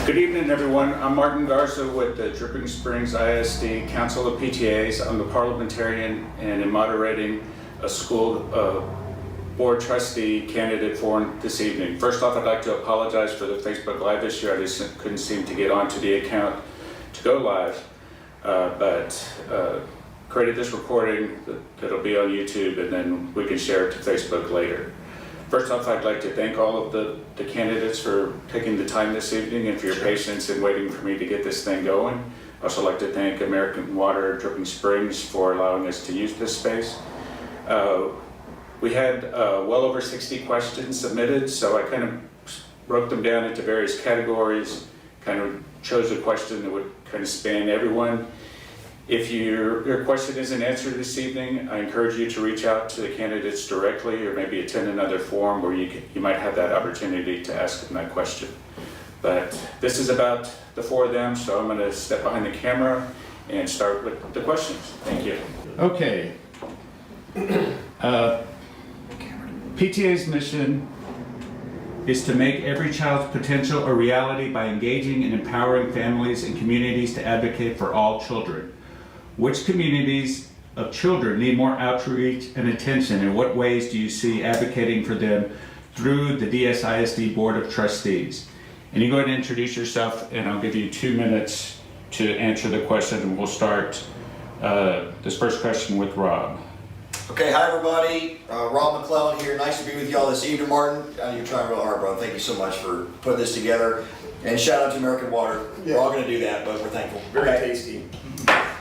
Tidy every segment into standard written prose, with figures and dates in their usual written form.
Good evening, everyone. I'm Martin Garza with the Dripping Springs ISD Council of PTAs. I'm the parliamentarian and am moderating a school board trustee candidate forum this evening. First off, I'd like to apologize for the Facebook Live issue. I just couldn't seem to get onto the account to go live, but created this recording that'll be on YouTube, and then we can share it to Facebook later. First off, I'd like to thank all of the candidates for taking the time this evening and for your patience in waiting for me to get this thing going. I'd also like to thank American Water Dripping Springs for allowing us to use this space. We had well over 60 questions submitted, so I kind of broke them down into various categories, kind of chose a question that would kind of span everyone. If your question isn't answered this evening, I encourage you to reach out to the candidates directly, or maybe attend another forum where you might have that opportunity to ask them that question. But this is about the four of them, so I'm going to step behind the camera and start with the questions. Thank you. Okay. PTA's mission is to make every child's potential a reality by engaging and empowering families and communities to advocate for all children. Which communities of children need more outreach and attention, and what ways do you see advocating for them through the DSISD Board of Trustees? And you go ahead and introduce yourself, and I'll give you 2 minutes to answer the question, and we'll start this first question with Rob. Okay, hi everybody. Rob McClellan here. Nice to be with y'all this evening, Martin. You're trying real hard, bro. Thank you so much for putting this together. And shout out to American Water. Yeah. We're all going to do that, but we're thankful. Very tasty.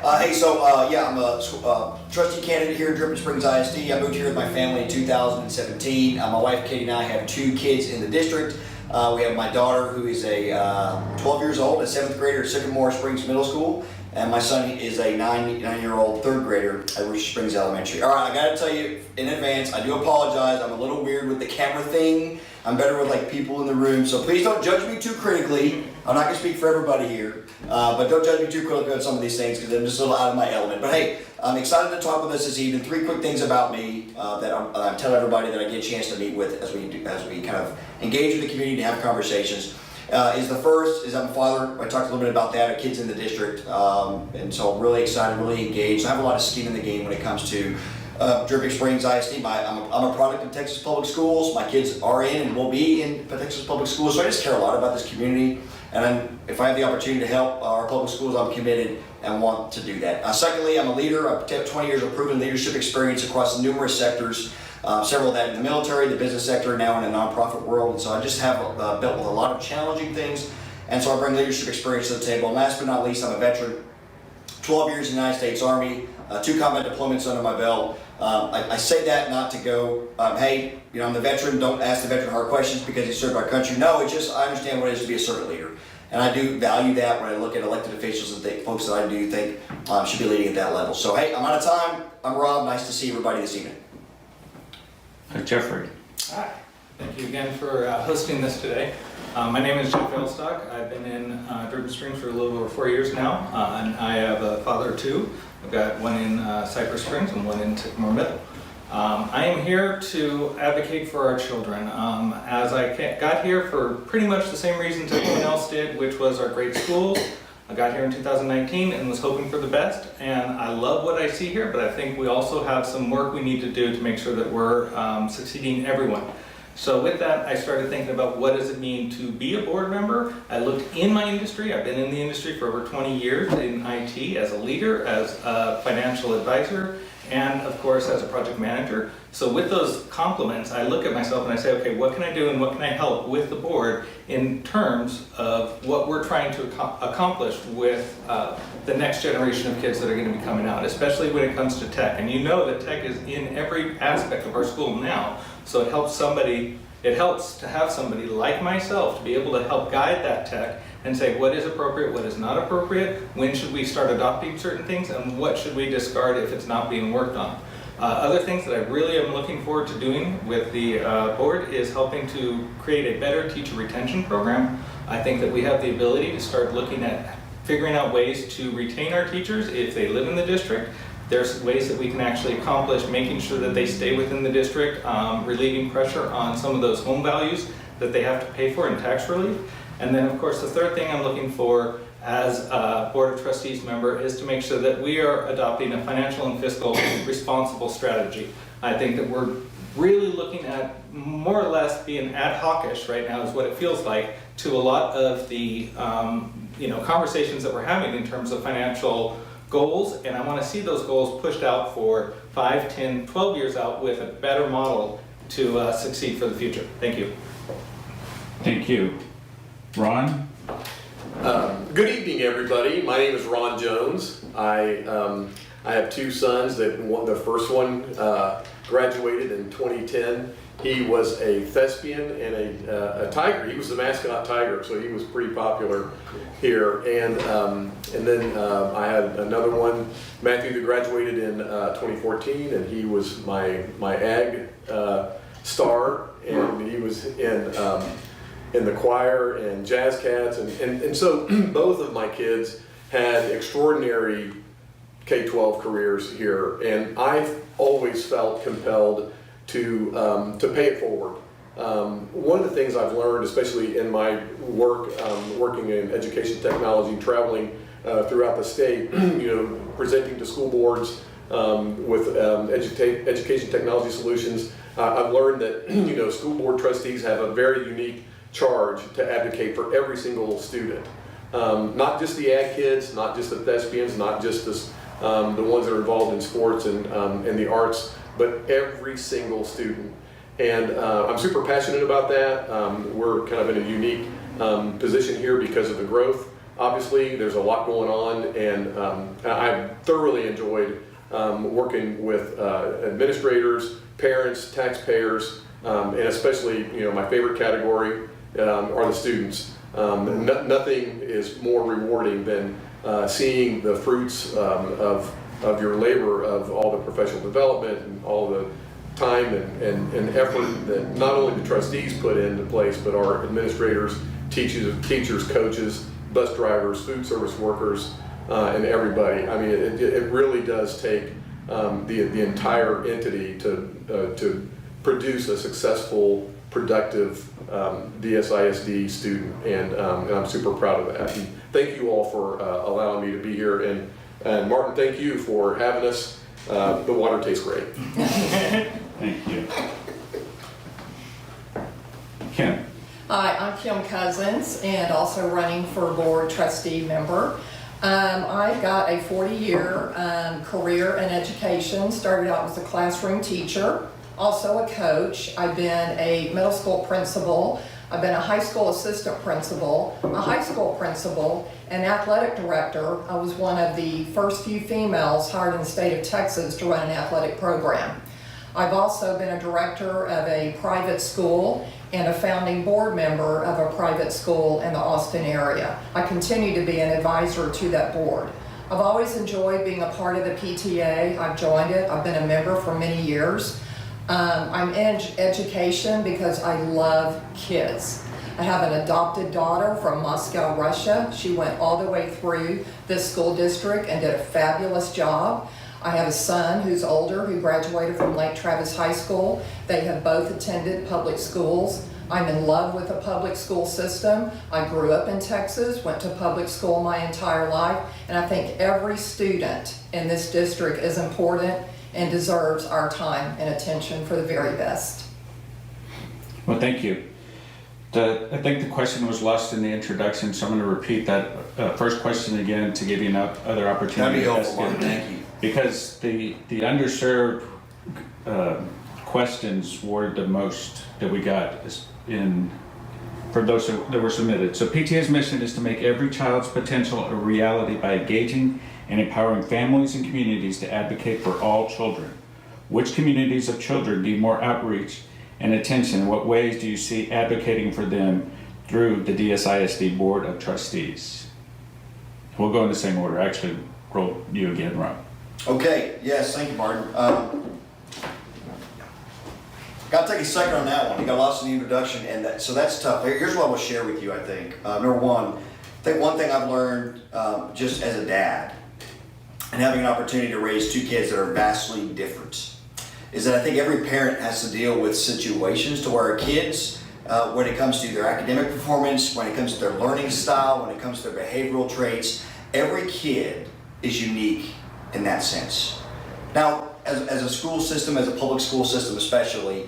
Hey, so yeah, I'm a trustee candidate here at Dripping Springs ISD. I moved here with my family in 2017. My wife Katie and I have 2 kids in the district. We have my daughter who is a 12 years old, a 7th grader at Sycamore Springs Middle School. And my son is a 9-year-old 3rd grader at Richard Springs Elementary. All right, I gotta tell you in advance, I do apologize. I'm a little weird with the camera thing. I'm better with like people in the room, so please don't judge me too critically. I'm not gonna speak for everybody here, but don't judge me too critically on some of these things because I'm just a little out of my element. But hey, I'm excited to talk with us this evening. 3 quick things about me that I'm telling everybody that I get a chance to meet with as we kind of engage with the community and have conversations. The first is I'm a father. I talked a little bit about that. I have kids in the district, and so I'm really excited, really engaged. I have a lot of skin in the game when it comes to Dripping Springs ISD. I'm a product of Texas Public Schools. My kids are in and will be in Texas Public Schools, so I just care a lot about this community. And if I have the opportunity to help our public schools, I'm committed and want to do that. Secondly, I'm a leader. I've 20 years of proven leadership experience across numerous sectors. Several of that in the military, the business sector, now in the nonprofit world. And so I just have dealt with a lot of challenging things. And so I bring leadership experience to the table. And last but not least, I'm a veteran. 12 years in the United States Army, 2 combat deployments under my belt. I say that not to go, hey, I'm the veteran, don't ask the veteran hard questions because he served our country. No, it's just I understand what it is to be a servant leader. And I do value that when I look at elected officials and folks that I do think should be leading at that level. So hey, I'm out of time. I'm Rob. Nice to see everybody this evening. Jeffrey. Hi. Thank you again for hosting this today. My name is Jeff Elstock. I've been in Dripping Springs for a little over 4 years now, and I have a father of 2. I've got one in Cypress Springs and one in Sycamore Middle. I am here to advocate for our children. As I got here for pretty much the same reasons everyone else did, which was our great schools. I got here in 2019 and was hoping for the best, and I love what I see here, but I think we also have some work we need to do to make sure that we're succeeding everyone. So with that, I started thinking about what does it mean to be a board member. I looked in my industry. I've been in the industry for over 20 years in IT as a leader, as a financial advisor, and of course as a project manager. So with those compliments, I look at myself and I say, okay, what can I do and what can I help with the board in terms of what we're trying to accomplish with the next generation of kids that are going to be coming out, especially when it comes to tech. And you know that tech is in every aspect of our school now, so it helps to have somebody like myself to be able to help guide that tech and say what is appropriate, what is not appropriate, when should we start adopting certain things, and what should we discard if it's not being worked on. Other things that I really am looking forward to doing with the board is helping to create a better teacher retention program. I think that we have the ability to start looking at figuring out ways to retain our teachers if they live in the district. There's ways that we can actually accomplish making sure that they stay within the district, relieving pressure on some of those home values that they have to pay for in tax relief. And then, of course, the third thing I'm looking for as a Board of Trustees member is to make sure that we are adopting a financial and fiscal responsible strategy. I think that we're really looking at more or less being ad hoc-ish right now is what it feels like to a lot of the conversations that we're having in terms of financial goals, and I want to see those goals pushed out for 5, 10, 12 years out with a better model to succeed for the future. Thank you. Thank you. Ron? Good evening, everybody. My name is Ron Jones. I have two sons. The first one graduated in 2010. He was a thespian and a tiger. He was the mascot tiger, so he was pretty popular here. And then I had another one, Matthew, that graduated in 2014, and he was my ag star, and he was in the choir and jazz cats, and so both of my kids had extraordinary K-12 careers here, and I've always felt compelled to pay it forward. One of the things I've learned, especially in my work, working in education technology, traveling throughout the state, presenting to school boards with education technology solutions, I've learned that school board trustees have a very unique charge to advocate for every single student. Not just the ag kids, not just the thespians, not just the ones that are involved in sports and the arts, but every single student. And I'm super passionate about that. We're kind of in a unique position here because of the growth. Obviously, there's a lot going on, and I've thoroughly enjoyed working with administrators, parents, taxpayers, and especially, my favorite category are the students. Nothing is more rewarding than seeing the fruits of your labor, of all the professional development and all the time and effort that not only the trustees put into place, but our administrators, teachers, coaches, bus drivers, food service workers, and everybody. I mean, it really does take the entire entity to produce a successful, productive DSISD student, and I'm super proud of that. And thank you all for allowing me to be here, and Martin, thank you for having us. The water tastes great. Thank you. Kim? Hi, I'm Kim Cousins, and also running for board trustee member. I've got a 40-year career in education. Started out as a classroom teacher, also a coach. I've been a middle school principal. I've been a high school assistant principal, a high school principal, and athletic director. I was one of the first few females hired in the state of Texas to run an athletic program. I've also been a director of a private school and a founding board member of a private school in the Austin area. I continue to be an advisor to that board. I've always enjoyed being a part of the PTA. I've joined it. I've been a member for many years. I'm in education because I love kids. I have an adopted daughter from Moscow, Russia. She went all the way through this school district and did a fabulous job. I have a son who's older who graduated from Lake Travis High School. They have both attended public schools. I'm in love with the public school system. I grew up in Texas, went to public school my entire life, and I think every student in this district is important and deserves our time and attention for the very best. Well, thank you. I think the question was lost in the introduction, so I'm going to repeat that first question again to give you other opportunity. That'd be helpful, Mark. Thank you. Because the underserved questions were the most that we got for those that were submitted. So PTA's mission is to make every child's potential a reality by engaging and empowering families and communities to advocate for all children. Which communities of children need more outreach and attention? In what ways do you see advocating for them through the DSISD Board of Trustees? We'll go in the same order. Actually, roll you again, Rob. Okay, yes, thank you, Martin. Got to take a second on that one. You got lost in the introduction, and so that's tough. Here's what I will share with you, I think. Number one, I think one thing I've learned just as a dad and having an opportunity to raise two kids that are vastly different is that I think every parent has to deal with situations to where kids when it comes to their academic performance, when it comes to their learning style, when it comes to their behavioral traits. Every kid is unique in that sense. Now, as a school system, as a public school system especially,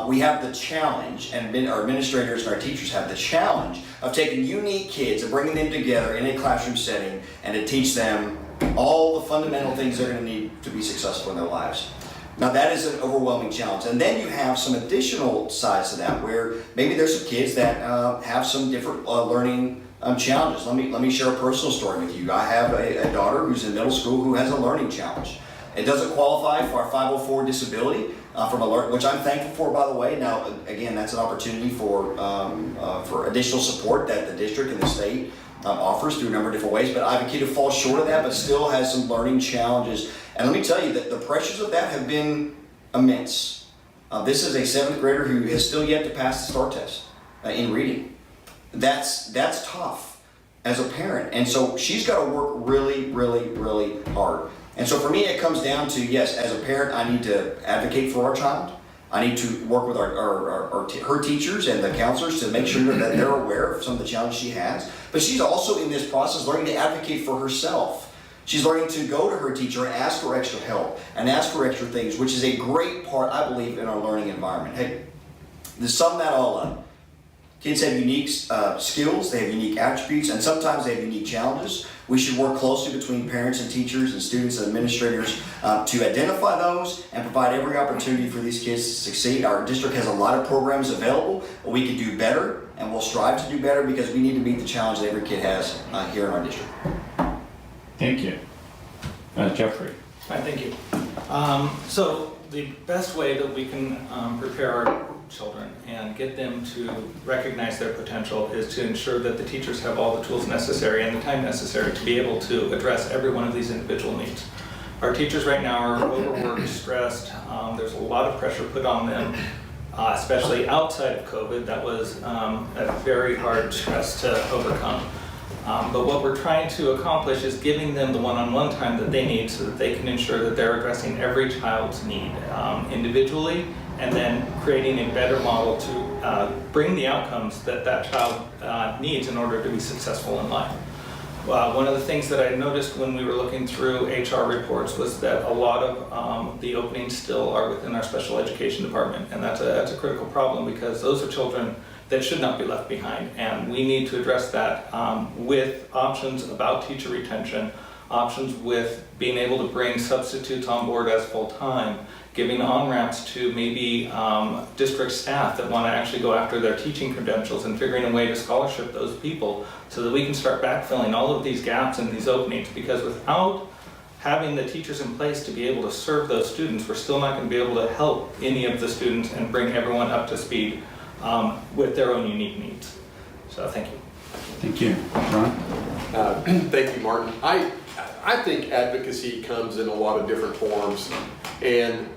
we have the challenge, and our administrators and our teachers have the challenge of taking unique kids and bringing them together in a classroom setting and to teach them all the fundamental things they're going to need to be successful in their lives. Now that is an overwhelming challenge. And then you have some additional sides to that where maybe there's some kids that have some different learning challenges. Let me share a personal story with you. I have a daughter who's in middle school who has a learning challenge. It doesn't qualify for our 504 disability which I'm thankful for, by the way. Now, again, that's an opportunity for additional support that the district and the state offers through a number of different ways. But I have a kid who falls short of that, but still has some learning challenges. And let me tell you that the pressures of that have been immense. This is a 7th grader who has still yet to pass the STAR test in reading. That's tough as a parent. And so she's got to work really, really, really hard. And so for me, it comes down to, yes, as a parent, I need to advocate for our child. I need to work with her teachers and the counselors to make sure that they're aware of some of the challenges she has. But she's also in this process learning to advocate for herself. She's learning to go to her teacher and ask for extra help and ask for extra things, which is a great part, I believe, in our learning environment. Hey, to sum that all up, kids have unique skills, they have unique attributes, and sometimes they have unique challenges. We should work closely between parents and teachers and students and administrators to identify those and provide every opportunity for these kids to succeed. Our district has a lot of programs available. We can do better, and we'll strive to do better because we need to meet the challenge that every kid has here in our district. Thank you. Jeffrey. Hi, thank you. So the best way that we can prepare our children and get them to recognize their potential is to ensure that the teachers have all the tools necessary and the time necessary to be able to address every one of these individual needs. Our teachers right now are overworked, stressed. There's a lot of pressure put on them, especially outside of COVID. That was a very hard stress to overcome. But what we're trying to accomplish is giving them the one-on-one time that they need so that they can ensure that they're addressing every child's need individually, and then creating a better model to bring the outcomes that that child needs in order to be successful in life. One of the things that I noticed when we were looking through HR reports was that a lot of the openings still are within our special education department, and that's a critical problem because those are children that should not be left behind, and we need to address that with options about teacher retention, options with being able to bring substitutes on board as full-time, giving on-ramps to maybe district staff that want to actually go after their teaching credentials and figuring a way to scholarship those people so that we can start backfilling all of these gaps and these openings, because without having the teachers in place to be able to serve those students, we're still not going to be able to help any of the students and bring everyone up to speed with their own unique needs. So thank you. Thank you. Ron? Thank you, Martin. I think advocacy comes in a lot of different forms, and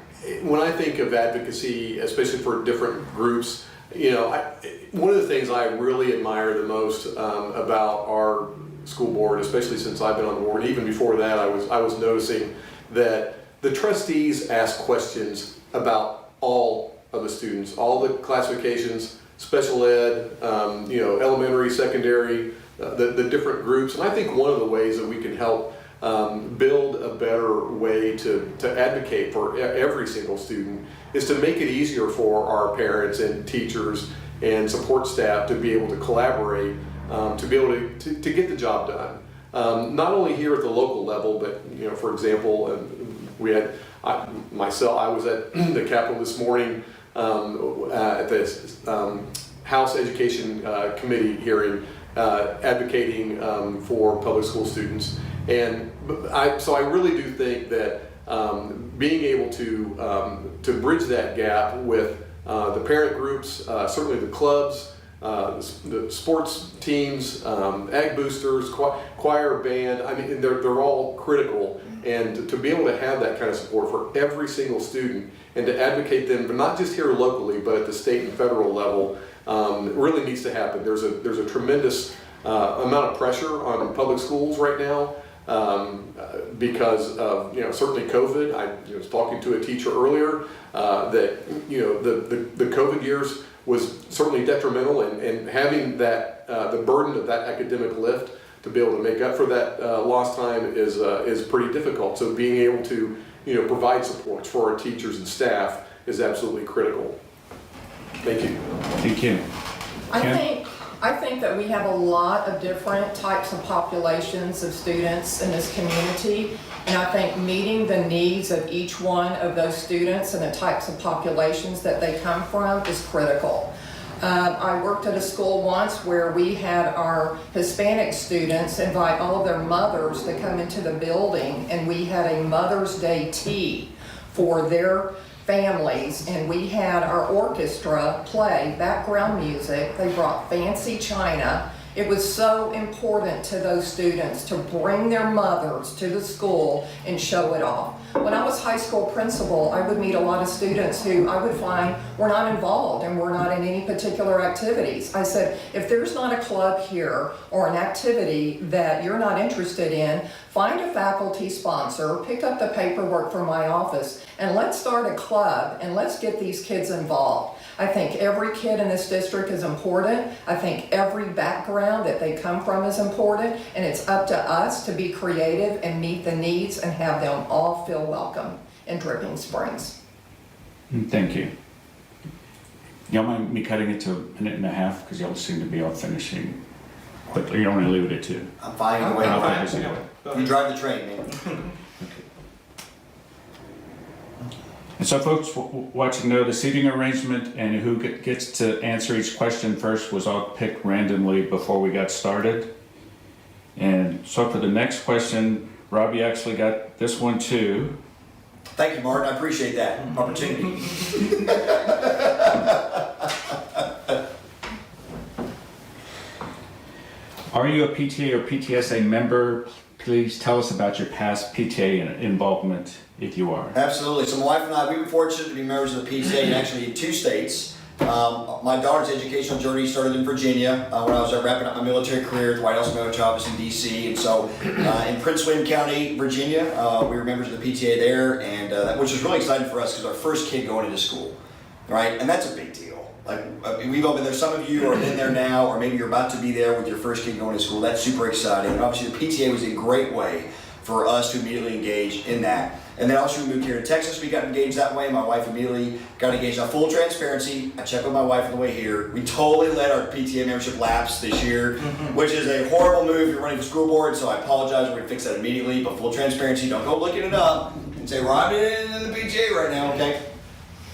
when I think of advocacy, especially for different groups, one of the things I really admire the most about our school board, especially since I've been on the board, even before that, I was noticing that the trustees ask questions about all of the students, all the classifications, special ed, elementary, secondary, the different groups. And I think one of the ways that we can help build a better way to advocate for every single student is to make it easier for our parents and teachers and support staff to be able to collaborate, to be able to get the job done. Not only here at the local level, but for example, we had I was at the Capitol this morning at the House Education Committee hearing, advocating for public school students. And so I really do think that being able to bridge that gap with the parent groups, certainly the clubs, the sports teams, ag boosters, choir, band, I mean, they're all critical. And to be able to have that kind of support for every single student and to advocate them, but not just here locally, but at the state and federal level, really needs to happen. There's a tremendous amount of pressure on public schools right now because of certainly COVID. I was talking to a teacher earlier that the COVID years was certainly detrimental, and having that, the burden of that academic lift to be able to make up for that lost time is pretty difficult. So being able to, provide supports for our teachers and staff is absolutely critical. Thank you. Thank you. I think that we have a lot of different types of populations of students in this community, and I think meeting the needs of each one of those students and the types of populations that they come from is critical. I worked at a school once where we had our Hispanic students invite all of their mothers to come into the building, and we had a Mother's Day tea for their families, and we had our orchestra play background music. They brought fancy china. It was so important to those students to bring their mothers to the school and show it off. When I was high school principal, I would meet a lot of students who I would find were not involved and were not in any particular activities. I said, if there's not a club here or an activity that you're not interested in, find a faculty sponsor, pick up the paperwork from my office, and let's start a club and let's get these kids involved. I think every kid in this district is important. I think every background that they come from is important, and it's up to us to be creative and meet the needs and have them all feel welcome in Dripping Springs. Thank you. Y'all mind me cutting it to a minute and a half, because y'all seem to be all finishing quickly. You don't want to leave it at 2. I'm fine either way. I'm fine. You drive the train, man. And so folks watching know the seating arrangement and who gets to answer each question first was all picked randomly before we got started. And so for the next question, Robbie actually got this one too. Thank you, Martin. I appreciate that opportunity. Are you a PTA or PTSA member? Please tell us about your past PTA involvement, if you are. Absolutely. So my wife and I, we were fortunate to be members of the PTA in actually 2 states. My daughter's educational journey started in Virginia when I was wrapping up my military career at the White House Military Office in DC. And so in Prince William County, Virginia, we were members of the PTA there, and which was really exciting for us because our first kid going into school, right? And that's a big deal. Like we've all been there. Some of you are in there now, or maybe you're about to be there with your first kid going to school. That's super exciting. And obviously the PTA was a great way for us to immediately engage in that. And then also we moved here to Texas. We got engaged that way. My wife immediately got engaged. Now, full transparency, I checked with my wife on the way here. We totally let our PTA membership lapse this year, which is a horrible move. You're running for school board, so I apologize. We're gonna fix that immediately. But full transparency, don't go looking it up and say, well, I'm in the PTA right now, okay?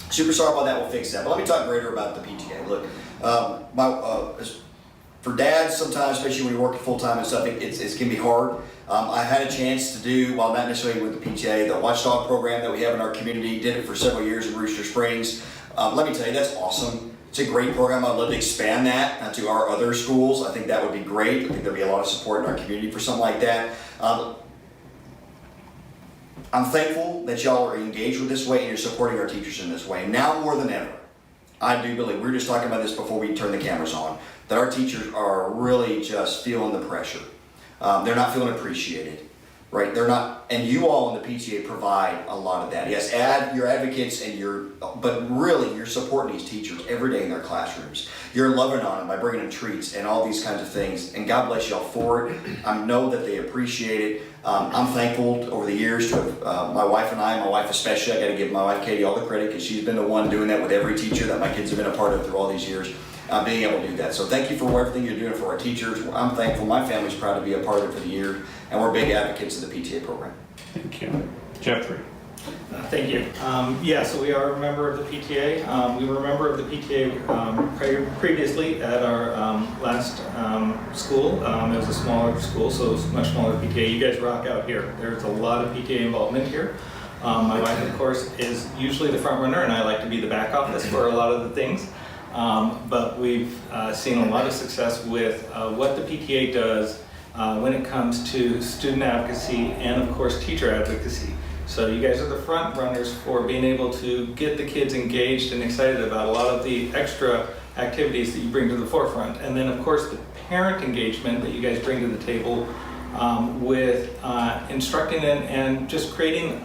Super sorry about that. We'll fix that. But let me talk greater about the PTA. Look, for dads, sometimes, especially when you're working full time and stuff, it can be hard. I had a chance to do, while not necessarily with the PTA, the Watchdog program that we have in our community. Did it for several years in Rooster Springs. Let me tell you, that's awesome. It's a great program. I'd love to expand that to our other schools. I think that would be great. I think there'd be a lot of support in our community for something like that. I'm thankful that y'all are engaged with this way and you're supporting our teachers in this way. Now more than ever, I do believe, we were just talking about this before we turned the cameras on, that our teachers are really just feeling the pressure. They're not feeling appreciated, right? They're not, and you all in the PTA provide a lot of that. Yes, you're advocates but really you're supporting these teachers every day in their classrooms. You're loving on them by bringing them treats and all these kinds of things, and God bless y'all for it. I know that they appreciate it. I'm thankful over the years to have, my wife and I, my wife especially, I got to give my wife Katie all the credit because she's been the one doing that with every teacher that my kids have been a part of through all these years, being able to do that. So thank you for everything you're doing for our teachers. I'm thankful. My family's proud to be a part of it for the year, and we're big advocates of the PTA program. Thank you. Jeffrey. Thank you. So we are a member of the PTA. We were a member of the PTA previously at our last school. It was a smaller school, so it was much smaller PTA. You guys rock out here. There's a lot of PTA involvement here. My wife, of course, is usually the front runner, and I like to be the back office for a lot of the things. But we've seen a lot of success with what the PTA does when it comes to student advocacy and, of course, teacher advocacy. So you guys are the front runners for being able to get the kids engaged and excited about a lot of the extra activities that you bring to the forefront. And then, of course, the parent engagement that you guys bring to the table with instructing and just creating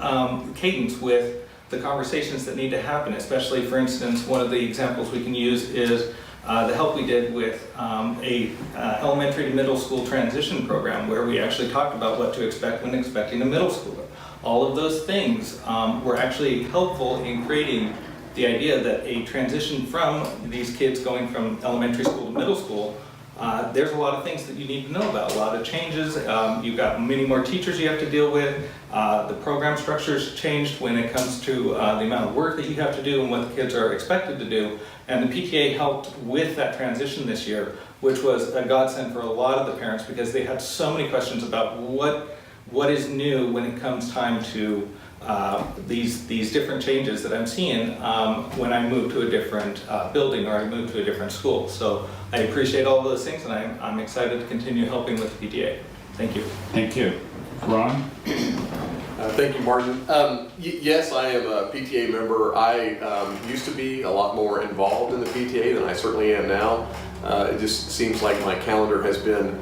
cadence with the conversations that need to happen, especially, for instance, one of the examples we can use is the help we did with a elementary to middle school transition program, where we actually talked about what to expect when expecting a middle schooler. All of those things were actually helpful in creating the idea that a transition from these kids going from elementary school to middle school, there's a lot of things that you need to know about, a lot of changes. You've got many more teachers you have to deal with. The program structure's changed when it comes to the amount of work that you have to do and what the kids are expected to do. And the PTA helped with that transition this year, which was a godsend for a lot of the parents, because they had so many questions about what is new when it comes time to these different changes that I'm seeing when I move to a different building or I move to a different school. So I appreciate all of those things, and I'm excited to continue helping with the PTA. Thank you. Thank you. Ron? Thank you, Martin. Yes, I am a PTA member. I used to be a lot more involved in the PTA than I certainly am now. It just seems like my calendar has been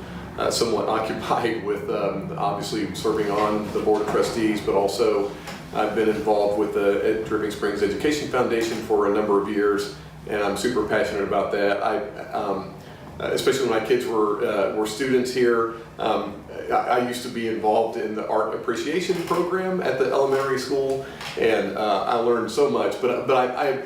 somewhat occupied with obviously serving on the Board of Trustees, but also I've been involved with the Dripping Springs Education Foundation for a number of years, and I'm super passionate about that. Especially when my kids were students here, I used to be involved in the art appreciation program at the elementary school, and I learned so much. But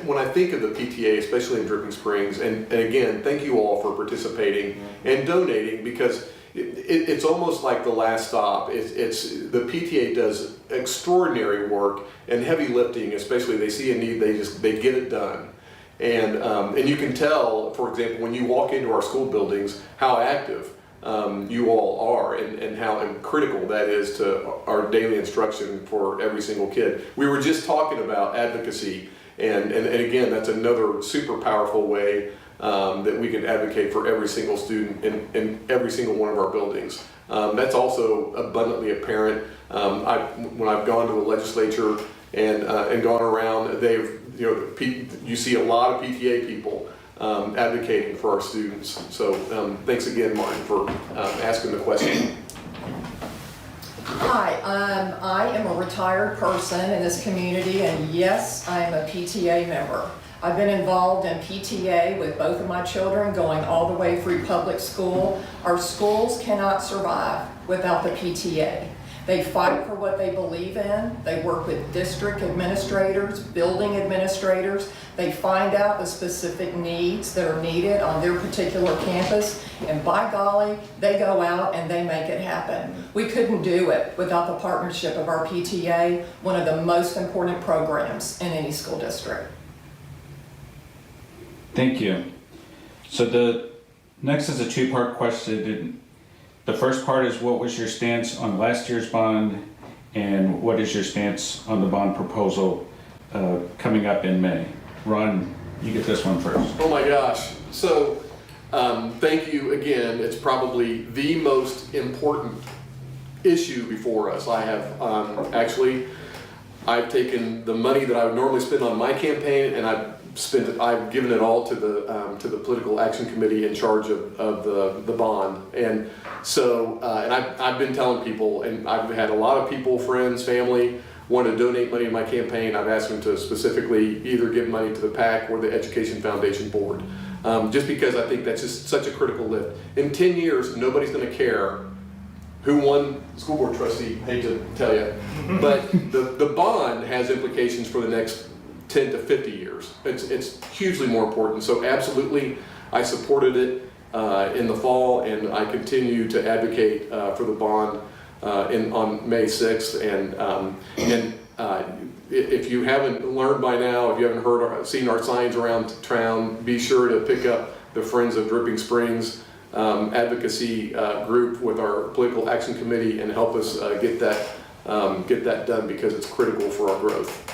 when I think of the PTA, especially in Dripping Springs, and again, thank you all for participating and donating, because it's almost like the last stop. The PTA does extraordinary work and heavy lifting, especially they see a need, they get it done. And you can tell, for example, when you walk into our school buildings, how active you all are, and how critical that is to our daily instruction for every single kid. We were just talking about advocacy, and again, that's another super powerful way that we can advocate for every single student in every single one of our buildings. That's also abundantly apparent. When I've gone to the legislature and gone around, you see a lot of PTA people advocating for our students. So thanks again, Martin, for asking the question. Hi, I am a retired person in this community, and yes, I am a PTA member. I've been involved in PTA with both of my children going all the way through public school. Our schools cannot survive without the PTA. They fight for what they believe in. They work with district administrators, building administrators. They find out the specific needs that are needed on their particular campus, and by golly, they go out and they make it happen. We couldn't do it without the partnership of our PTA, one of the most important programs in any school district. Thank you. So the next is a two-part question. The first part is, what was your stance on last year's bond, and what is your stance on the bond proposal coming up in May? Ron, you get this one first. Oh my gosh. So thank you again. It's probably the most important issue before us. I have I've taken the money that I would normally spend on my campaign, and I've given it all to the political action committee in charge of the bond. And so and I've been telling people, and I've had a lot of people, friends, family, want to donate money to my campaign. I've asked them to specifically either give money to the PAC or the Education Foundation Board, just because I think that's just such a critical lift. In 10 years, nobody's going to care who won school board trustee, hate to tell you, but the bond has implications for the next 10 to 50 years. It's hugely more important. So absolutely, I supported it in the fall, and I continue to advocate for the bond on May 6th. And if you haven't learned by now, if you haven't heard or seen our signs around town, be sure to pick up the Friends of Dripping Springs advocacy group with our political action committee and help us get that done, because it's critical for our growth.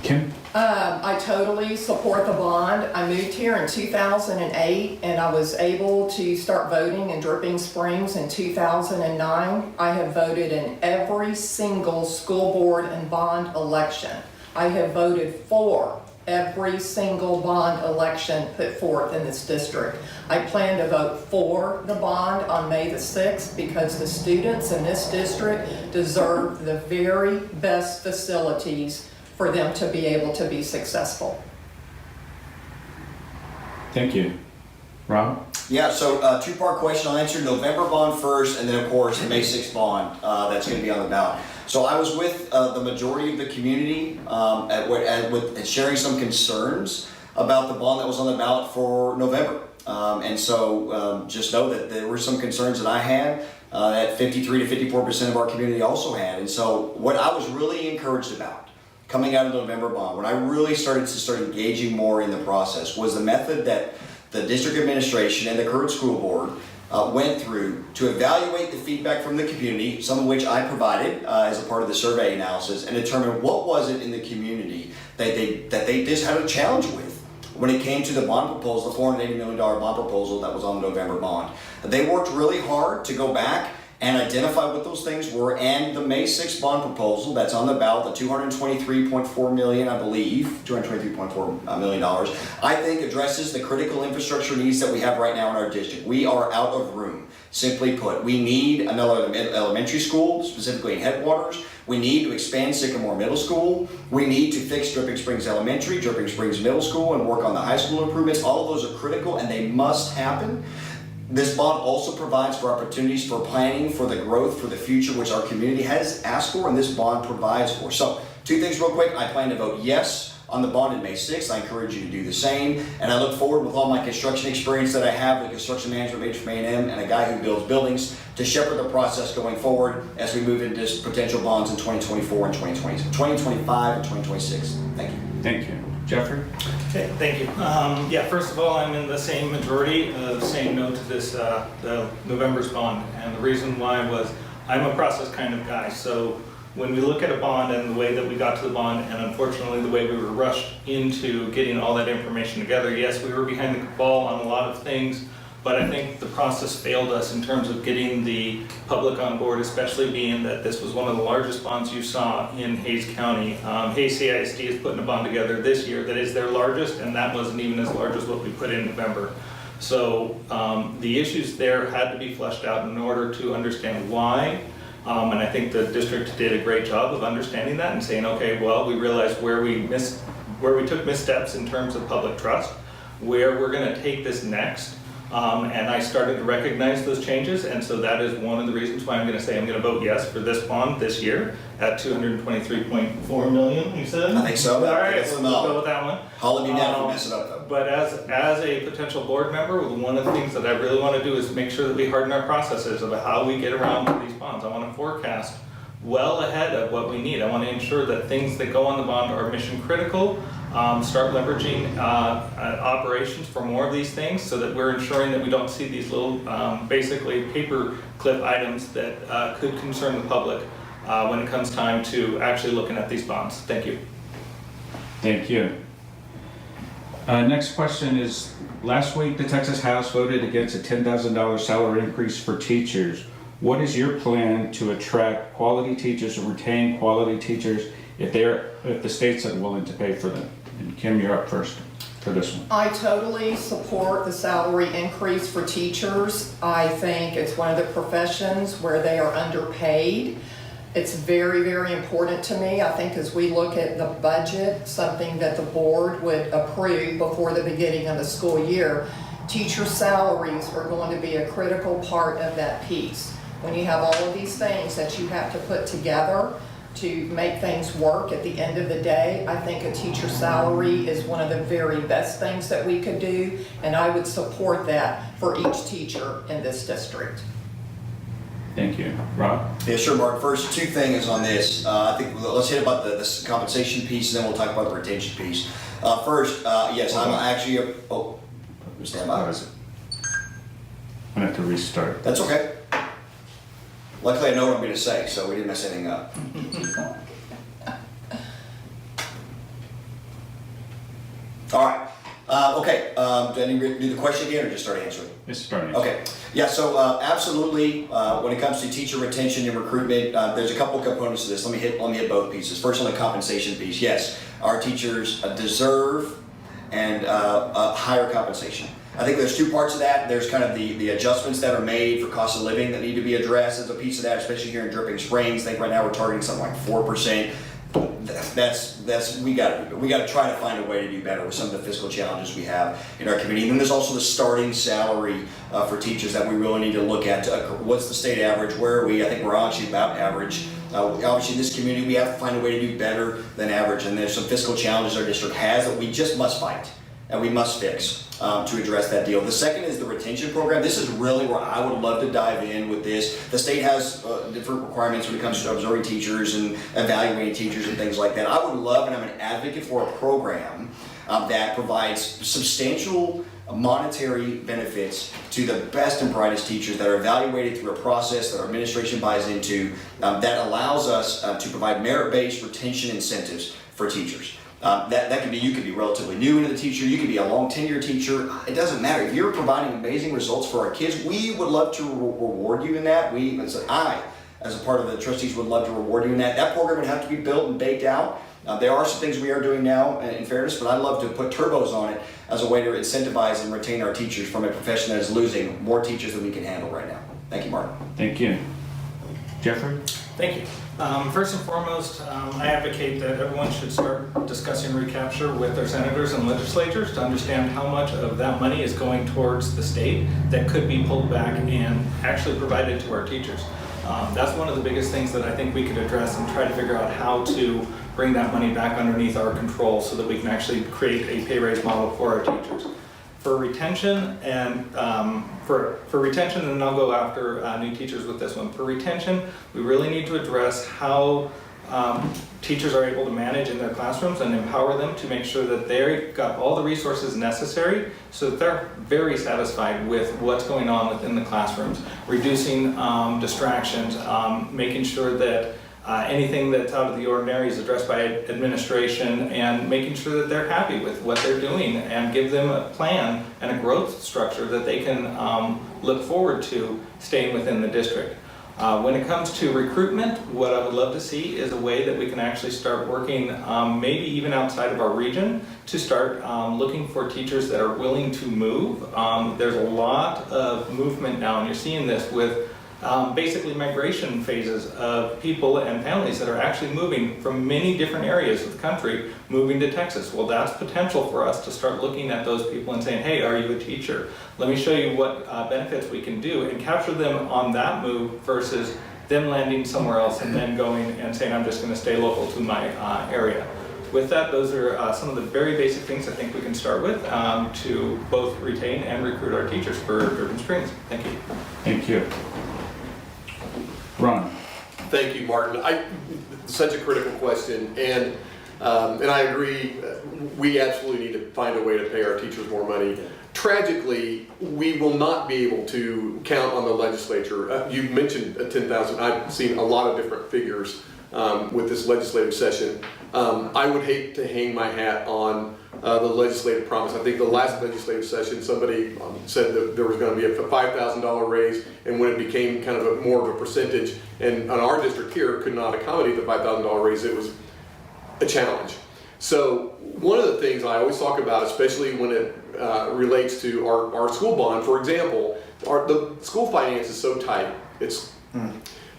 Kim? I totally support the bond. I moved here in 2008, and I was able to start voting in Dripping Springs in 2009. I have voted in every single school board and bond election. I have voted for every single bond election put forth in this district. I plan to vote for the bond on May the 6th because the students in this district deserve the very best facilities for them to be able to be successful. Thank you. Rob? Yeah, so two-part question. I'll answer November bond first, and then of course the May 6th bond that's going to be on the ballot. So I was with the majority of the community with sharing some concerns about the bond that was on the ballot for November. And so just know that there were some concerns that I had that 53 to 54% of our community also had. And so what I was really encouraged about coming out of the November bond, when I really started engaging more in the process, was the method that the district administration and the current school board went through to evaluate the feedback from the community, some of which I provided as a part of the survey analysis, and determine what was it in the community that they just had a challenge with when it came to the bond proposal, the $480 million bond proposal that was on the November bond. They worked really hard to go back and identify what those things were, and the May 6th bond proposal that's on the ballot, the $223.4 million, I believe, $223.4 million, I think addresses the critical infrastructure needs that we have right now in our district. We are out of room. Simply put, we need another elementary school, specifically in Headwaters. We need to expand Sycamore Middle School. We need to fix Dripping Springs Elementary, Dripping Springs Middle School, and work on the high school improvements. All of those are critical and they must happen. This bond also provides for opportunities for planning for the growth for the future, which our community has asked for, and this bond provides for. So, two things real quick. I plan to vote yes on the bond in May 6th. I encourage you to do the same. And I look forward, with all my construction experience that I have, the construction management major from A&M, and a guy who builds buildings, to shepherd the process going forward as we move into potential bonds in 2024 and 2025 and 2026. Thank you. Thank you. Jeffrey? Okay, thank you. Yeah, first of all, I'm in the same majority, saying no to this, the November's bond. And the reason why was I'm a process kind of guy. So when we look at a bond and the way that we got to the bond, and unfortunately the way we were rushed into getting all that information together, yes, we were behind the ball on a lot of things, but I think the process failed us in terms of getting the public on board, especially being that this was one of the largest bonds you saw in Hays County. Hays CISD is putting a bond together this year that is their largest, and that wasn't even as large as what we put in November. So the issues there had to be fleshed out in order to understand why. And I think the district did a great job of understanding that and saying, okay, well, we realized where we took missteps in terms of public trust, where we're going to take this next. And I started to recognize those changes, and so that is one of the reasons why I'm going to say I'm going to vote yes for this bond this year at $223.4 million, you said? I think so. All right, That's we'll go with that one. Holla me down if we mess it up, though. But as a potential board member, one of the things that I really want to do is make sure that we harden our processes of how we get around to these bonds. I want to forecast well ahead of what we need. I want to ensure that things that go on the bond are mission critical, start leveraging operations for more of these things so that we're ensuring that we don't see these little basically paper clip items that could concern the public when it comes time to actually looking at these bonds. Thank you. Thank you. Next question is, last week the Texas House voted against a $10,000 salary increase for teachers. What is your plan to attract quality teachers and retain quality teachers if the state's unwilling to pay for them? And Kim, you're up first for this one. I totally support the salary increase for teachers. I think it's one of the professions where they are underpaid. It's very, very important to me. I think as we look at the budget, something that the board would approve before the beginning of the school year, teacher salaries are going to be a critical part of that piece. When you have all of these things that you have to put together to make things work at the end of the day, I think a teacher salary is one of the very best things that we could do, and I would support that for each teacher in this district. Thank you. Rob? Yeah, sure, Mark. First, two things on this. I think let's hit about the compensation piece, and then we'll talk about the retention piece. First, yes, I'm actually stand by. I'm going to have to restart. That's okay. Luckily, I know what I'm going to say, so we didn't mess anything up. All right. Okay. do I need to do the question again or just start answering? It's starting. Okay, yeah, so absolutely, when it comes to teacher retention and recruitment, there's a couple components to this. Let me hit both pieces. First on the compensation piece, yes, our teachers deserve and higher compensation. I think there's two parts of that. There's kind of the adjustments that are made for cost of living that need to be addressed as a piece of that, especially here in Dripping Springs. I think right now we're targeting something like 4%. We got to try to find a way to do better with some of the fiscal challenges we have in our community. And then there's also the starting salary for teachers that we really need to look at. What's the state average? Where are we? I think we're actually about average. Obviously in this community we have to find a way to do better than average, and there's some fiscal challenges our district has that we just must fight and we must fix to address that deal. The second is the retention program. This is really where I would love to dive in with this. The state has different requirements when it comes to observing teachers and evaluating teachers and things like that. I would love, and I'm an advocate for a program that provides substantial monetary benefits to the best and brightest teachers that are evaluated through a process that our administration buys into that allows us to provide merit-based retention incentives for teachers. That could be, you could be relatively new into the teacher, you could be a long tenure teacher, it doesn't matter. If you're providing amazing results for our kids, we would love to reward you in that. I, as a part of the trustees, would love to reward you in that. That program would have to be built and baked out. There are some things we are doing now, in fairness, but I'd love to put turbos on it as a way to incentivize and retain our teachers from a profession that is losing more teachers than we can handle right now. Thank you, Mark. Thank you. Jeffrey? Thank you. First and foremost, I advocate that everyone should start discussing recapture with their senators and legislators to understand how much of that money is going towards the state that could be pulled back and actually provided to our teachers. That's one of the biggest things that I think we could address and try to figure out how to bring that money back underneath our control so that we can actually create a pay raise model for our teachers. For retention and for retention, and I'll go after new teachers with this one. For retention, we really need to address how teachers are able to manage in their classrooms and empower them to make sure that they've got all the resources necessary so that they're very satisfied with what's going on within the classrooms. Reducing distractions, making sure that anything that's out of the ordinary is addressed by administration, and making sure that they're happy with what they're doing and give them a plan and a growth structure that they can look forward to staying within the district. When it comes to recruitment, what I would love to see is a way that we can actually start working maybe even outside of our region to start looking for teachers that are willing to move. There's a lot of movement now, and you're seeing this with basically migration phases of people and families that are actually moving from many different areas of the country, moving to Texas. Well, that's potential for us to start looking at those people and saying, hey, are you a teacher? Let me show you what benefits we can do, and capture them on that move versus them landing somewhere else and then going and saying, I'm just going to stay local to my area. With that, those are some of the very basic things I think we can start with to both retain and recruit our teachers for Dripping Springs. Thank you. Thank you. Ron? Thank you, Martin. Such a critical question, and I agree. We absolutely need to find a way to pay our teachers more money. Tragically, we will not be able to count on the legislature. You mentioned 10,000. I've seen a lot of different figures with this legislative session. I would hate to hang my hat on the legislative promise. I think the last legislative session, somebody said that there was going to be a $5,000 raise, and when it became kind of more of a percentage, and our district here could not accommodate the $5,000 raise, it was a challenge. So one of the things I always talk about, especially when it relates to our school bond, for example, the school finance is so tight. It's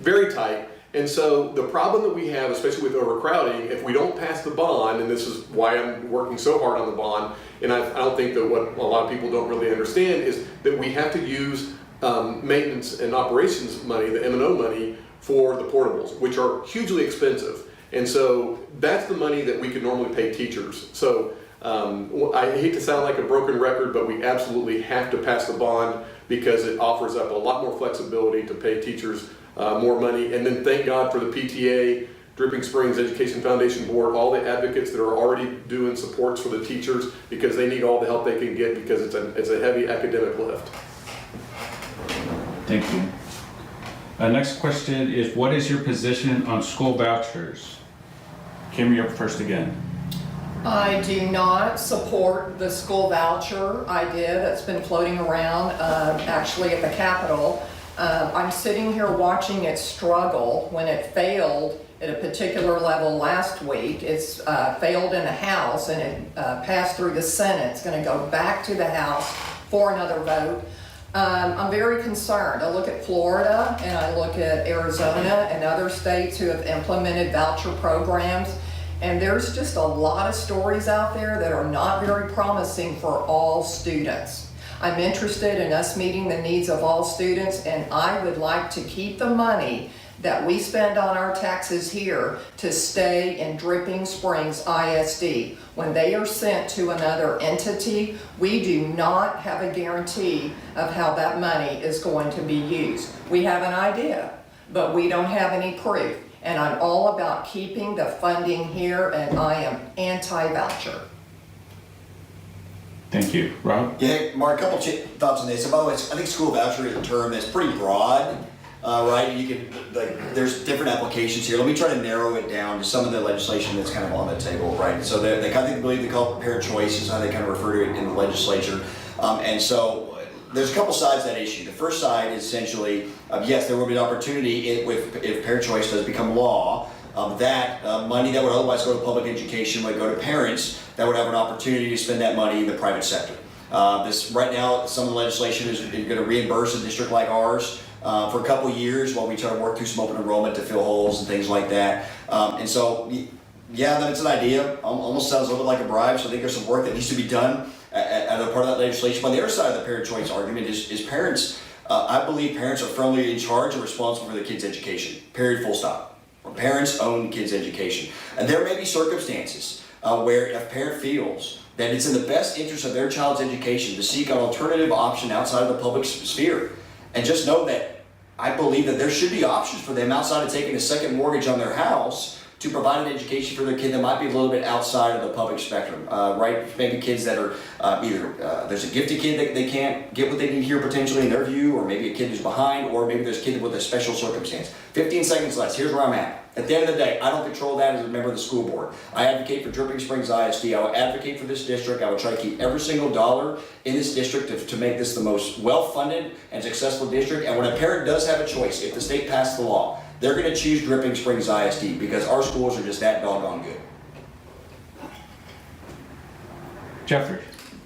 very tight. And so the problem that we have, especially with overcrowding, if we don't pass the bond, and this is why I'm working so hard on the bond, and I don't think that what a lot of people don't really understand is that we have to use maintenance and operations money, the M&O money, for the portables, which are hugely expensive. And so that's the money that we could normally pay teachers. So I hate to sound like a broken record, but we absolutely have to pass the bond because it offers up a lot more flexibility to pay teachers more money. And then thank God for the PTA, Dripping Springs Education Foundation Board, all the advocates that are already doing supports for the teachers, because they need all the help they can get, because it's a heavy academic lift. Thank you. Next question is, what is your position on school vouchers? Kim, you're up first again. I do not support the school voucher idea that's been floating around, actually at the Capitol. I'm sitting here watching it struggle when it failed at a particular level last week. It's failed in the House and it passed through the Senate. It's going to go back to the House for another vote. I'm very concerned. I look at Florida and I look at Arizona and other states who have implemented voucher programs. And there's just a lot of stories out there that are not very promising for all students. I'm interested in us meeting the needs of all students, and I would like to keep the money that we spend on our taxes here to stay in Dripping Springs ISD. When they are sent to another entity, we do not have a guarantee of how that money is going to be used. We have an idea, but we don't have any proof. And I'm all about keeping the funding here, and I am anti-voucher. Thank you. Rob? Yeah, Mark, a couple thoughts on this. And by the way, I think school voucher is a term that's pretty broad, right? You could, there's different applications here. Let me try to narrow it down to some of the legislation that's kind of on the table, right? So they kind of believe they call it parent choice is how they kind of refer to it in the legislature. And so there's a couple sides to that issue. The first side is essentially, yes, there will be an opportunity if parent choice does become law, that money that would otherwise go to public education would go to parents that would have an opportunity to spend that money in the private sector. Right now, some of the legislation is going to reimburse a district like ours for a couple of years while we try to work through some open enrollment to fill holes and things like that. And so, yeah, that's an idea. Almost sounds a little bit like a bribe, so I think there's some work that needs to be done as a part of that legislation. But on the other side of the parent choice argument is parents. I believe parents are firmly in charge and responsible for their kids' education, period, full stop. Parents own kids' education. And there may be circumstances where if a parent feels that it's in the best interest of their child's education to seek an alternative option outside of the public sphere. And just know that I believe that there should be options for them outside of taking a second mortgage on their house to provide an education for their kid that might be a little bit outside of the public spectrum, right? Maybe kids that are either, there's a gifted kid that they can't get what they need here potentially in their view, or maybe a kid who's behind, or maybe there's a kid with a special circumstance. 15 seconds less, here's where I'm at. At the end of the day, I don't control that as a member of the school board. I advocate for Dripping Springs ISD. I will advocate for this district. I will try to keep every single dollar in this district to make this the most well-funded and successful district. And when a parent does have a choice, if the state passed the law, they're going to choose Dripping Springs ISD because our schools are just that doggone good. Jeffrey?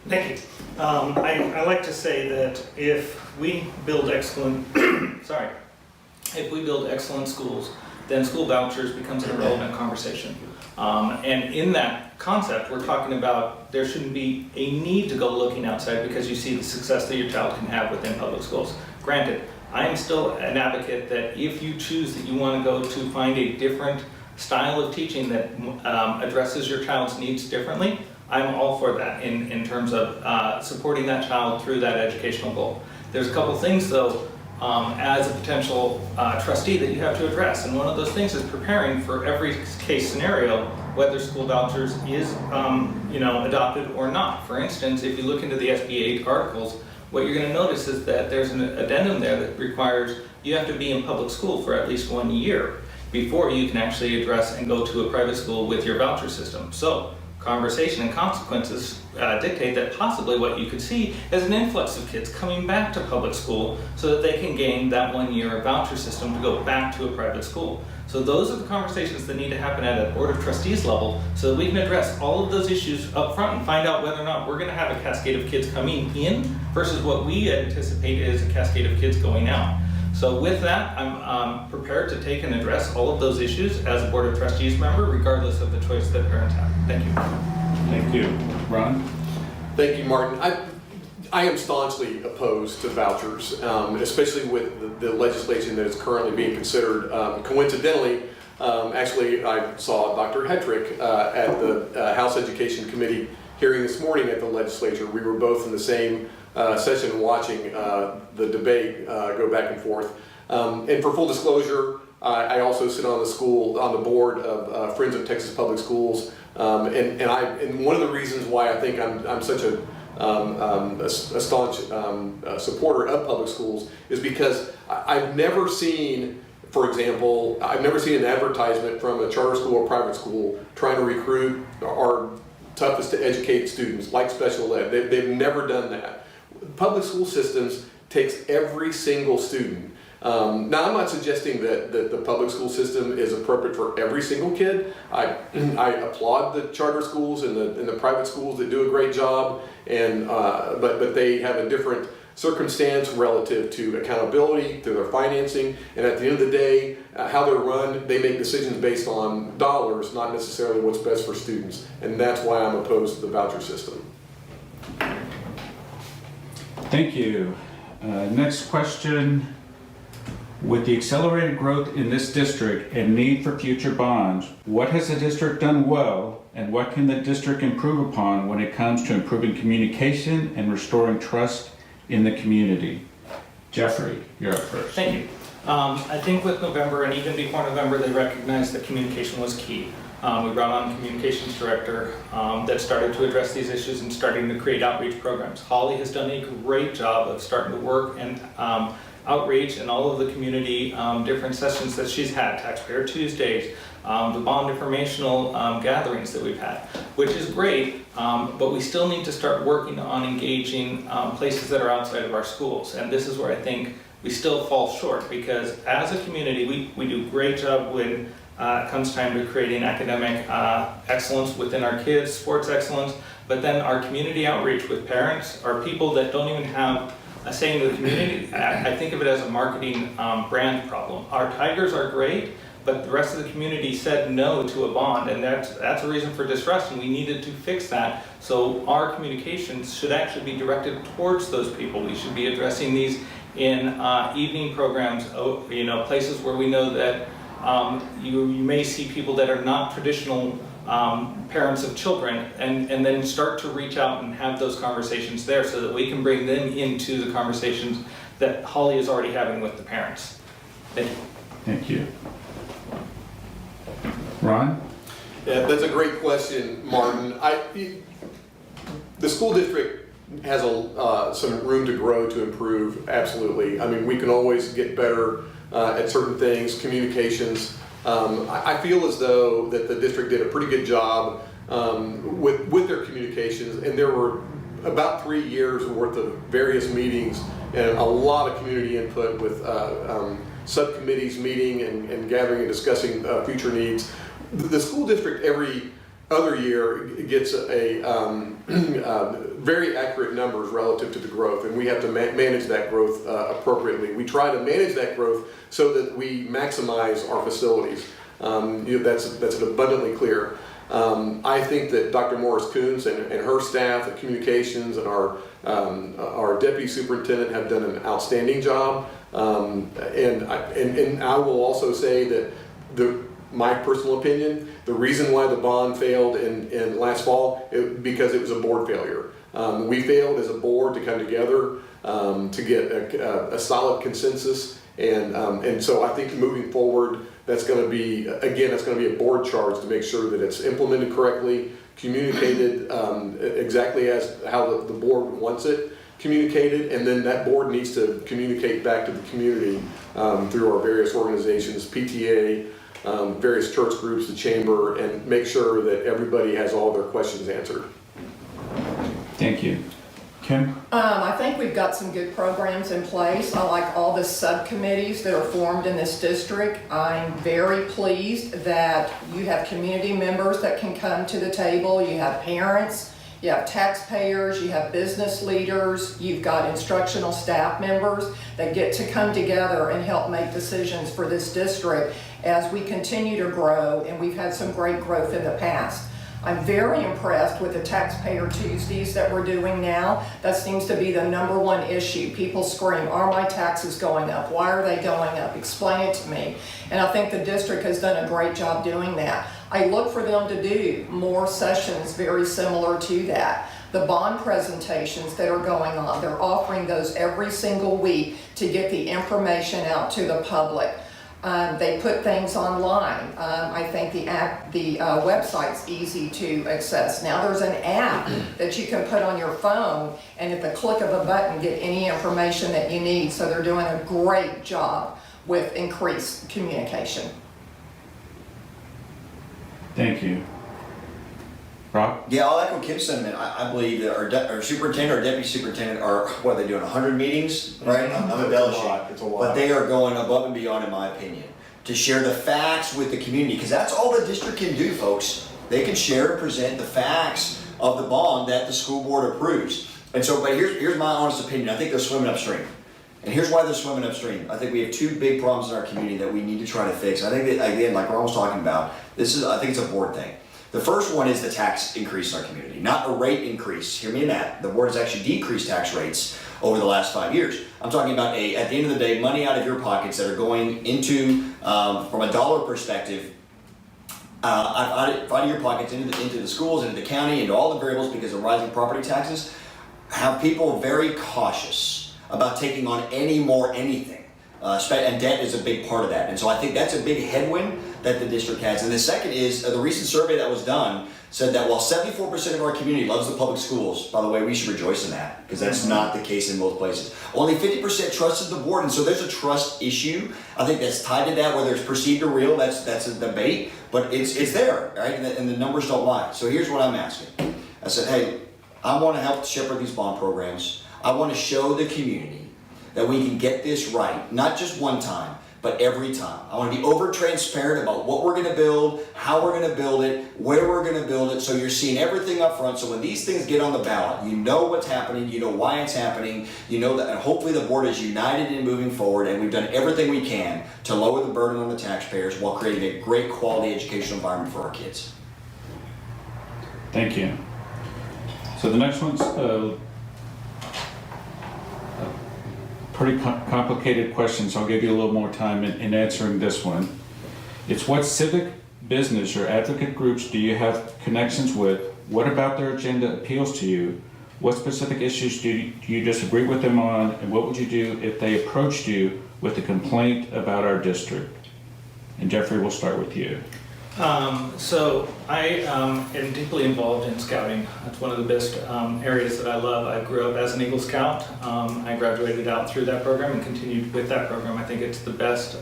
Thank you. I like to say that if we build excellent, if we build excellent schools, then school vouchers becomes an irrelevant conversation. And in that concept, we're talking about there shouldn't be a need to go looking outside because you see the success that your child can have within public schools. Granted, I am still an advocate that if you choose that you want to go to find a different style of teaching that addresses your child's needs differently, I'm all for that in terms of supporting that child through that educational goal. There's a couple things though, as a potential trustee that you have to address, and one of those things is preparing for every case scenario, whether school vouchers is adopted or not. For instance, if you look into the SB 8 articles, what you're going to notice is that there's an addendum there that requires you have to be in public school for at least 1 year before you can actually address and go to a private school with your voucher system. So conversation and consequences dictate that possibly what you could see is an influx of kids coming back to public school so that they can gain that 1 year voucher system to go back to a private school. So those are the conversations that need to happen at a Board of Trustees level so that we can address all of those issues up front and find out whether or not we're going to have a cascade of kids coming in versus what we anticipate is a cascade of kids going out. So with that, I'm prepared to take and address all of those issues as a Board of Trustees member, regardless of the choice that parents have. Thank you. Thank you. Ron? Thank you, Martin. I am staunchly opposed to vouchers, especially with the legislation that is currently being considered. Coincidentally, actually, I saw Dr. Hetrick at the House Education Committee hearing this morning at the legislature. We were both in the same session watching the debate go back and forth. And for full disclosure, I also sit on the board of Friends of Texas Public Schools, and one of the reasons why I think I'm such a staunch supporter of public schools is because I've never seen, for example, an advertisement from a charter school or private school trying to recruit or toughest to educate students, like special ed. They've never done that. Public school systems takes every single student. Now, I'm not suggesting that the public school system is appropriate for every single kid. I applaud the charter schools and the private schools that do a great job, and but they have a different circumstance relative to accountability, to their financing, and at the end of the day, how they're run, they make decisions based on dollars, not necessarily what's best for students, and that's why I'm opposed to the voucher system. Thank you. Next question. With the accelerated growth in this district and need for future bonds, what has the district done well and what can the district improve upon when it comes to improving communication and restoring trust in the community? Jeffrey, you're up first. Thank you. I think with November and even before November, they recognized that communication was key. We brought on a communications director that started to address these issues and starting to create outreach programs. Holly has done a great job of starting to work and outreach and all of the community different sessions that she's had, Taxpayer Tuesdays, the bond informational gatherings that we've had, which is great, but we still need to start working on engaging places that are outside of our schools. And this is where I think we still fall short, because as a community, we do a great job when it comes time to creating academic excellence within our kids, sports excellence, but then our community outreach with parents are people that don't even have a say in the community. I think of it as a marketing brand problem. Our Tigers are great, but the rest of the community said no to a bond, and that's a reason for distrust, and we needed to fix that. So our communications should actually be directed towards those people. We should be addressing these in evening programs, places where we know that you may see people that are not traditional parents of children, and then start to reach out and have those conversations there so that we can bring them into the conversations that Holly is already having with the parents. Thank you. Thank you. Ron? Yeah, that's a great question, Martin. The school district has some room to grow, to improve, absolutely. I mean, we can always get better at certain things, communications. I feel as though that the district did a pretty good job with their communications, and there were about 3 years worth of various meetings and a lot of community input with subcommittees meeting and gathering and discussing future needs. The school district every other year gets a very accurate numbers relative to the growth, and we have to manage that growth appropriately. We try to manage that growth so that we maximize our facilities. That's abundantly clear. I think that Dr. Morris-Coons and her staff at communications and our deputy superintendent have done an outstanding job. And I will also say that my personal opinion, the reason why the bond failed in last fall, because it was a board failure. We failed as a board to come together to get a solid consensus, and so I think moving forward, that's going to be, again, it's going to be a board charge to make sure that it's implemented correctly, communicated exactly as how the board wants it communicated, and then that board needs to communicate back to the community through our various organizations, PTA, various church groups, the chamber, and make sure that everybody has all their questions answered. Thank you. Kim? I think we've got some good programs in place. I like all the subcommittees that are formed in this district. I'm very pleased that you have community members that can come to the table. You have parents, you have taxpayers, you have business leaders, you've got instructional staff members that get to come together and help make decisions for this district as we continue to grow, and we've had some great growth in the past. I'm very impressed with the Taxpayer Tuesdays that we're doing now. That seems to be the #1 issue. People scream, are my taxes going up? Why are they going up? Explain it to me. And I think the district has done a great job doing that. I look for them to do more sessions very similar to that. The bond presentations that are going on, they're offering those every single week to get the information out to the public. They put things online. I think the website's easy to access. Now there's an app that you can put on your phone and at the click of a button get any information that you need. So they're doing a great job with increased communication. Thank you. Rob? Yeah, I'll echo Kim's sentiment. I believe that our superintendent or deputy superintendent are, what are they doing, 100 meetings, right? I'm embellishing. It's a lot. But they are going above and beyond, in my opinion, to share the facts with the community, because that's all the district can do, folks. They can share and present the facts of the bond that the school board approves. And so, but here's my honest opinion. I think they're swimming upstream. And here's why they're swimming upstream. I think we have two big problems in our community that we need to try to fix. I think that, again, like Ron was talking about, I think it's a board thing. The first one is the tax increase in our community, not a rate increase. Hear me in that. The board has actually decreased tax rates over the last 5 years. I'm talking about at the end of the day, money out of your pockets that are going into, from a dollar perspective, out of your pockets into the schools, into the county, into all the variables because of rising property taxes. Have people very cautious about taking on any more anything. And debt is a big part of that. And so I think that's a big headwind that the district has. And the second is the recent survey that was done said that while 74% of our community loves the public schools, by the way, we should rejoice in that because that's not the case in most places. Only 50% trusted the board, and so there's a trust issue. I think that's tied to that, whether it's perceived or real, that's a debate, but it's there, right? And the numbers don't lie. So here's what I'm asking. I said, hey, I want to help shepherd these bond programs. I want to show the community that we can get this right, not just one time, but every time. I want to be over transparent about what we're going to build, how we're going to build it, where we're going to build it, so you're seeing everything up front. So when these things get on the ballot, you know what's happening, you know why it's happening, you know that, and hopefully the board is united in moving forward, and we've done everything we can to lower the burden on the taxpayers while creating a great quality educational environment for our kids. Thank you. So the next one's pretty complicated question, so I'll give you a little more time in answering this one. It's what civic, business, or advocate groups do you have connections with? What about their agenda appeals to you? What specific issues do you disagree with them on? And what would you do if they approached you with a complaint about our district? And Jeffrey, we'll start with you. So I am deeply involved in scouting. It's one of the best areas that I love. I grew up as an Eagle Scout. I graduated out through that program and continued with that program. I think it's the best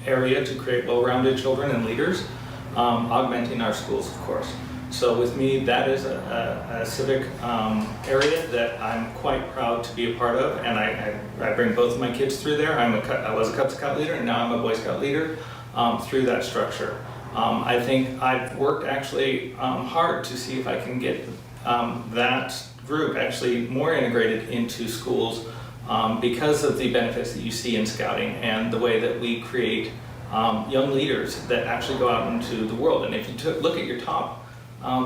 area to create well-rounded children and leaders, augmenting our schools, of course. So with me, that is a civic area that I'm quite proud to be a part of, and I bring both of my kids through there. I was a Cub Scout leader, and now I'm a Boy Scout leader through that structure. I think I've worked actually hard to see if I can get that group actually more integrated into schools because of the benefits that you see in scouting and the way that we create young leaders that actually go out into the world. And if you look at your top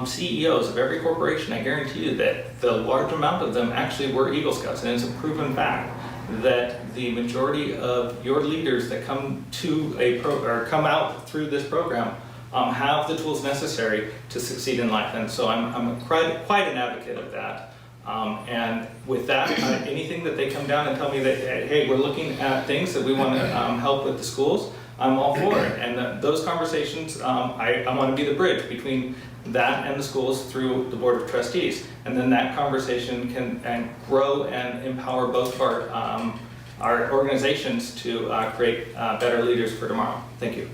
CEOs of every corporation, I guarantee you that the large amount of them actually were Eagle Scouts, and it's a proven fact that the majority of your leaders that come to or come out through this program have the tools necessary to succeed in life. And so I'm quite an advocate of that. And with that, anything that they come down and tell me that, hey, we're looking at things that we want to help with the schools, I'm all for it. And those conversations, I want to be the bridge between that and the schools through the Board of Trustees. And then that conversation can grow and empower both of our organizations to create better leaders for tomorrow. Thank you.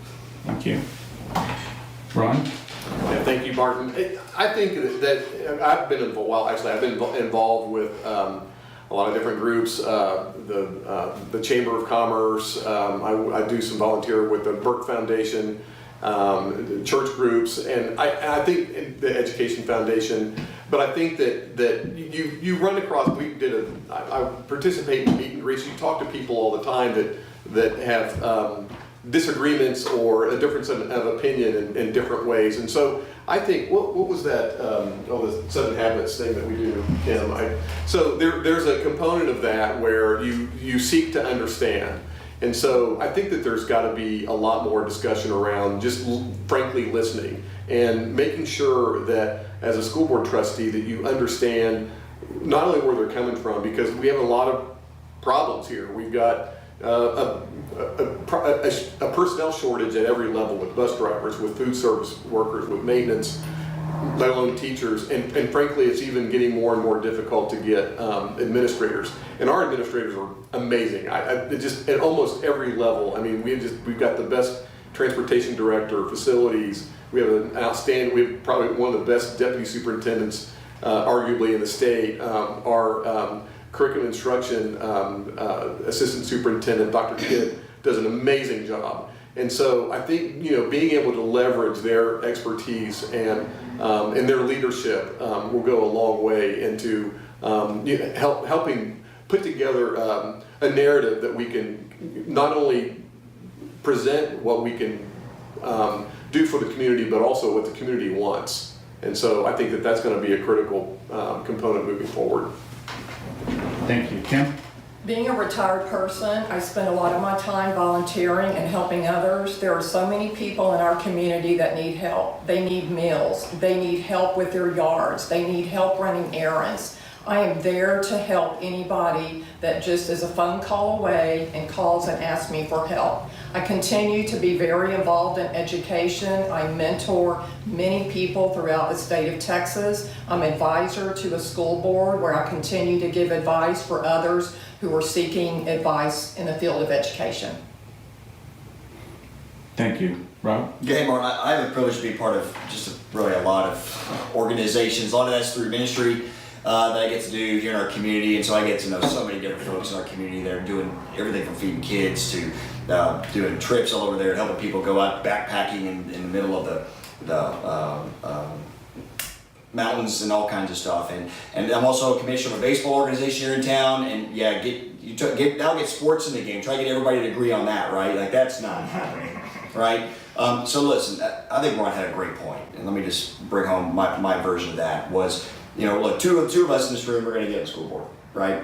Thank you. Ron? Yeah, thank you, Martin. I think that I've been involved. Well, actually, I've been involved with a lot of different groups. The Chamber of Commerce. I do some volunteer with the Burke Foundation, church groups, and I think the Education Foundation. But I think that you run across. I participate in meet and greets. You talk to people all the time that have disagreements or a difference of opinion in different ways. And so I think, what was that, the 7 habits thing that we do, Kim? So there's a component of that where you seek to understand. And so I think that there's got to be a lot more discussion around just frankly listening and making sure that as a school board trustee that you understand not only where they're coming from, because we have a lot of problems here. We've got a personnel shortage at every level, with bus drivers, with food service workers, with maintenance, let alone teachers, and frankly it's even getting more and more difficult to get administrators, and our administrators are amazing. Just at almost every level. I mean, we've got the best transportation director, facilities. We have an outstanding, we have probably one of the best deputy superintendents, arguably in the state. Our curriculum instruction assistant superintendent, Dr. Kidd, does an amazing job. And so I think, being able to leverage their expertise and their leadership will go a long way into helping put together a narrative that we can not only present what we can do for the community, but also what the community wants. And so I think that that's going to be a critical component moving forward. Thank you. Kim? Being a retired person, I spend a lot of my time volunteering and helping others. There are so many people in our community that need help. They need meals. They need help with their yards. They need help running errands. I am there to help anybody that just is a phone call away and calls and asks me for help. I continue to be very involved in education. I mentor many people throughout the state of Texas. I'm advisor to the school board where I continue to give advice for others who are seeking advice in the field of education. Thank you. Rob? Yeah, hey, Mark, I have the privilege to be part of just really a lot of organizations. A lot of that's through ministry that I get to do here in our community, and so I get to know so many different folks in our community that are doing everything from feeding kids to doing trips all over there and helping people go out backpacking in the middle of the mountains and all kinds of stuff. And I'm also a commissioner of a baseball organization here in town, and yeah, get sports in the game. Try to get everybody to agree on that, right? Like that's not happening, right? So listen, I think Ron had a great point, and let me just bring home my version of that was, look, two of us in this room are going to get on the school board, right?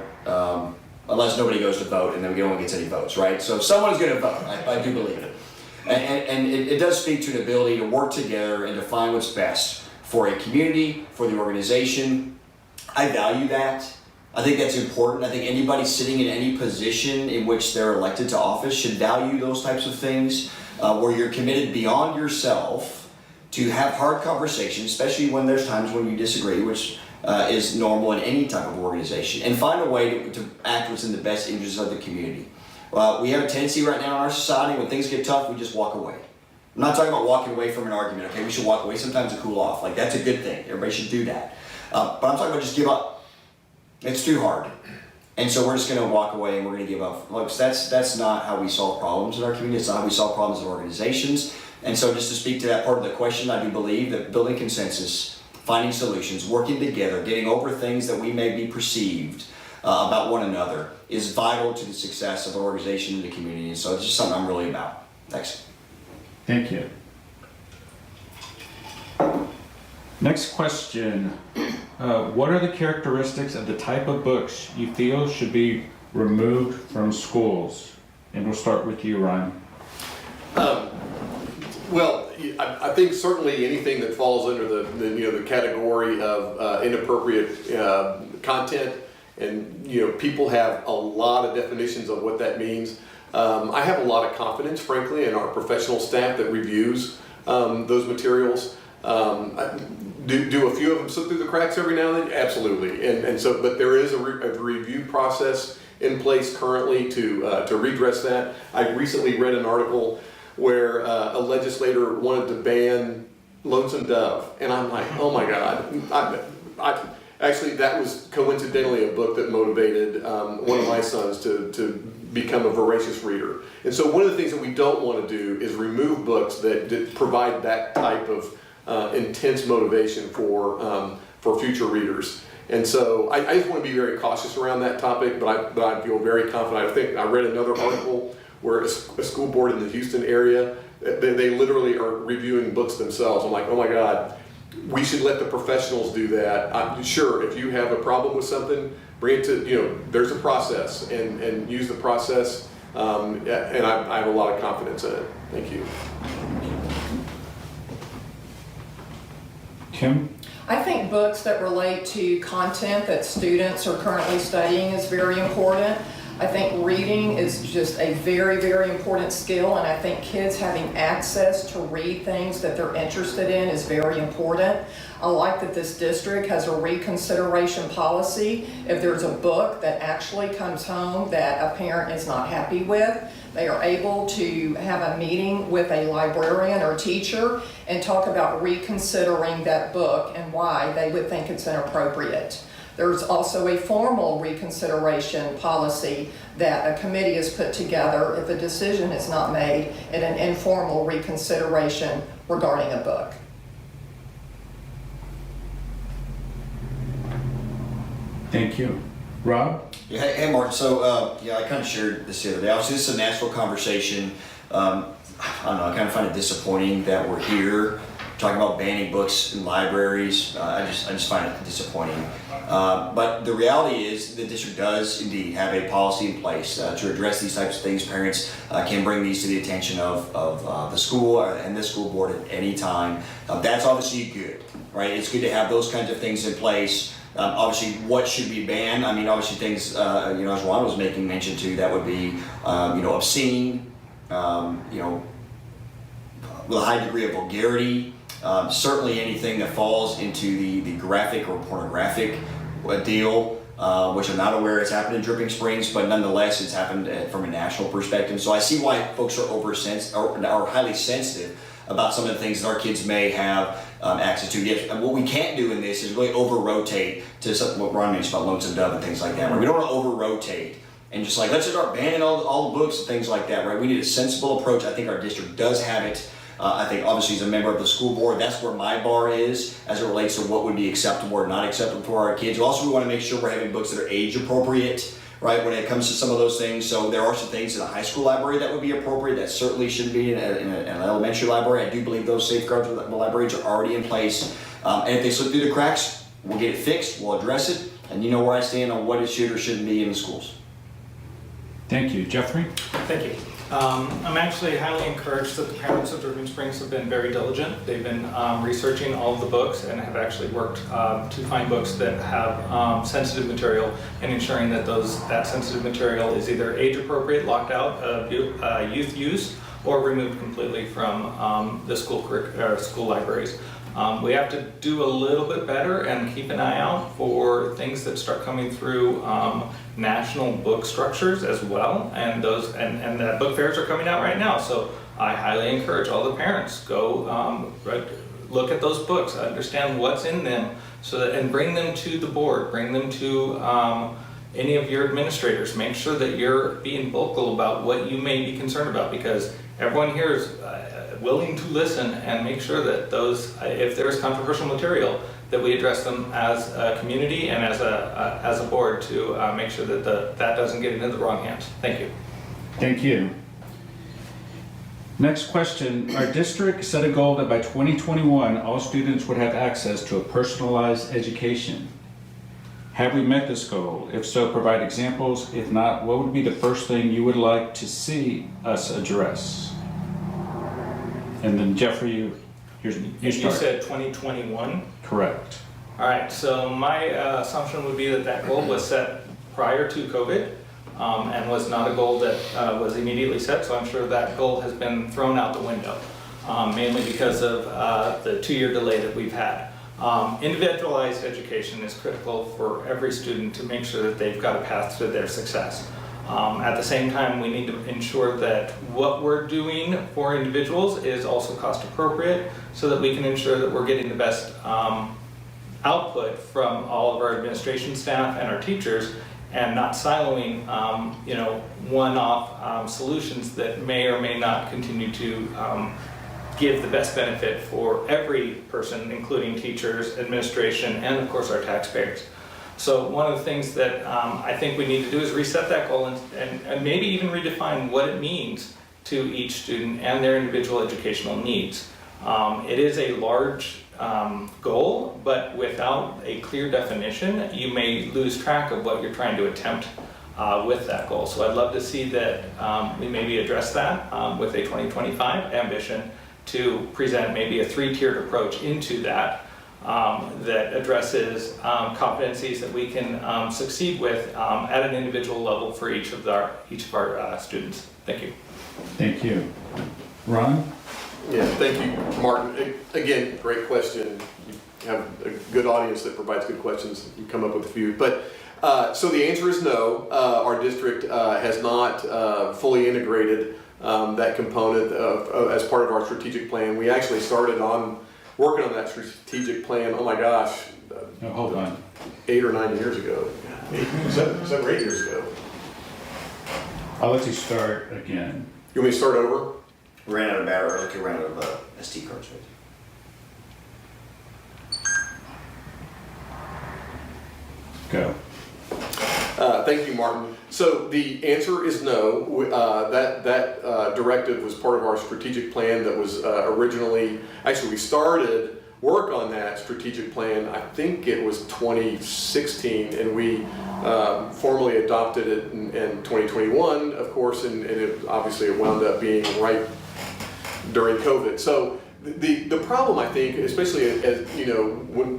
Unless nobody goes to vote, and then no one gets any votes, right? So someone's going to vote. I do believe it, and it does speak to an ability to work together and define what's best for a community, for the organization. I value that. I think that's important. I think anybody sitting in any position in which they're elected to office should value those types of things, where you're committed beyond yourself to have hard conversations, especially when there's times when you disagree, which is normal in any type of organization, and find a way to act what's in the best interest of the community. We have a tendency right now in our society, when things get tough, we just walk away. I'm not talking about walking away from an argument, okay? We should walk away sometimes to cool off. Like, that's a good thing. Everybody should do that. But I'm talking about just give up. It's too hard. And so we're just going to walk away and we're going to give up. Look, that's not how we solve problems in our community. It's not how we solve problems in organizations. And so just to speak to that part of the question, I do believe that building consensus, finding solutions, working together, getting over things that we may be perceived about one another is vital to the success of our organization and the community. And so it's just something I'm really about. Thanks. Thank you. Next question. What are the characteristics of the type of books you feel should be removed from schools? And we'll start with you, Ryan. Well, I think certainly anything that falls under the category of inappropriate content, and people have a lot of definitions of what that means. I have a lot of confidence, frankly, in our professional staff that reviews those materials. Do a few of them slip through the cracks every now and then? Absolutely. And so, but there is a review process in place currently to redress that. I recently read an article where a legislator wanted to ban Lonesome Dove, and I'm like, oh my God. Actually, that was coincidentally a book that motivated one of my sons to become a voracious reader. And so one of the things that we don't want to do is remove books that provide that type of intense motivation for future readers. And so I just want to be very cautious around that topic, but I feel very confident. I think I read another article where a school board in the Houston area, they literally are reviewing books themselves. I'm like, oh my God, we should let the professionals do that. I'm sure if you have a problem with something, bring it to, there's a process, and use the process, and I have a lot of confidence in it. Thank you. Kim? I think books that relate to content that students are currently studying is very important. I think reading is just a very, very important skill, and I think kids having access to read things that they're interested in is very important. I like that this district has a reconsideration policy. If there's a book that actually comes home that a parent is not happy with, they are able to have a meeting with a librarian or teacher and talk about reconsidering that book and why they would think it's inappropriate. There's also a formal reconsideration policy that a committee has put together if a decision is not made in an informal reconsideration regarding a book. Thank you. Rob? Yeah, hey Martin, so yeah, I kind of shared this the other day. Obviously, this is a natural conversation. I don't know, I kind of find it disappointing that we're here talking about banning books in libraries. I just find it disappointing. But the reality is the district does indeed have a policy in place to address these types of things. Parents can bring these to the attention of the school and the school board at any time. That's obviously good, right? It's good to have those kinds of things in place. Obviously, what should be banned? I mean, obviously things, as Juan was making mention to, that would be, obscene, with a high degree of vulgarity. Certainly anything that falls into the graphic or pornographic deal, which I'm not aware has happened in Dripping Springs, but nonetheless it's happened from a national perspective. So I see why folks are highly sensitive about some of the things that our kids may have access to. Yes, and what we can't do in this is really over-rotate to what Ron mentioned about Lonesome Dove and things like that. Right? We don't want to over-rotate and just let's just start banning all the books and things like that, right? We need a sensible approach. I think our district does have it. I think obviously as a member of the school board, that's where my bar is as it relates to what would be acceptable or not acceptable for our kids. Also, we want to make sure we're having books that are age appropriate, right, when it comes to some of those things. So there are some things in a high school library that would be appropriate that certainly shouldn't be in an elementary library. I do believe those safeguards with the libraries are already in place. And if they slip through the cracks, we'll get it fixed, we'll address it, and you know where I stand on what it should or shouldn't be in the schools. Thank you. Jeffrey? Thank you. I'm actually highly encouraged that the parents of Dripping Springs have been very diligent. They've been researching all of the books and have actually worked to find books that have sensitive material and ensuring that that sensitive material is either age appropriate, locked out of youth use, or removed completely from the school libraries. We have to do a little bit better and keep an eye out for things that start coming through national book structures as well, and the book fairs are coming out right now. So I highly encourage all the parents, go look at those books, understand what's in them, and bring them to the board, bring them to any of your administrators. Make sure that you're being vocal about what you may be concerned about, because everyone here is willing to listen and make sure that if there is controversial material, that we address them as a community and as a board to make sure that that doesn't get into the wrong hands. Thank you. Thank you. Next question. Our district set a goal that by 2021, all students would have access to a personalized education. Have we met this goal? If so, provide examples. If not, what would be the first thing you would like to see us address? And then Jeffrey, you start. You said 2021? Correct. All right, so my assumption would be that goal was set prior to COVID and was not a goal that was immediately set, so I'm sure that goal has been thrown out the window, mainly because of the 2-year delay that we've had. Individualized education is critical for every student to make sure that they've got a path to their success. At the same time, we need to ensure that what we're doing for individuals is also cost appropriate, so that we can ensure that we're getting the best output from all of our administration staff and our teachers, and not siloing one-off solutions that may or may not continue to give the best benefit for every person, including teachers, administration, and of course our taxpayers. So one of the things that I think we need to do is reset that goal and maybe even redefine what it means to each student and their individual educational needs. It is a large goal, but without a clear definition, you may lose track of what you're trying to attempt with that goal. So I'd love to see that we maybe address that with a 2025 ambition to present maybe a 3-tiered approach into that. that addresses competencies that we can succeed with at an individual level for each of our students. Thank you. Thank you. Ron? Yeah, thank you, Martin. Again, great question. You have a good audience that provides good questions. You come up with a few. But so the answer is no. Our district has not fully integrated that component as part of our strategic plan. We actually started on working on that strategic plan, oh my gosh. No, hold on. 8 or 9 years ago. 7 or 8 years ago. I'll let you start again. You want me to start over? Ran out of battery, like ran out of SD cards. Right? Go. Thank you, Martin. So the answer is no. That directive was part of our strategic plan that was originally, actually we started work on that strategic plan, I think it was 2016, and we formally adopted it in 2021, of course, and obviously it wound up being right during COVID. So the problem, I think, especially as you know,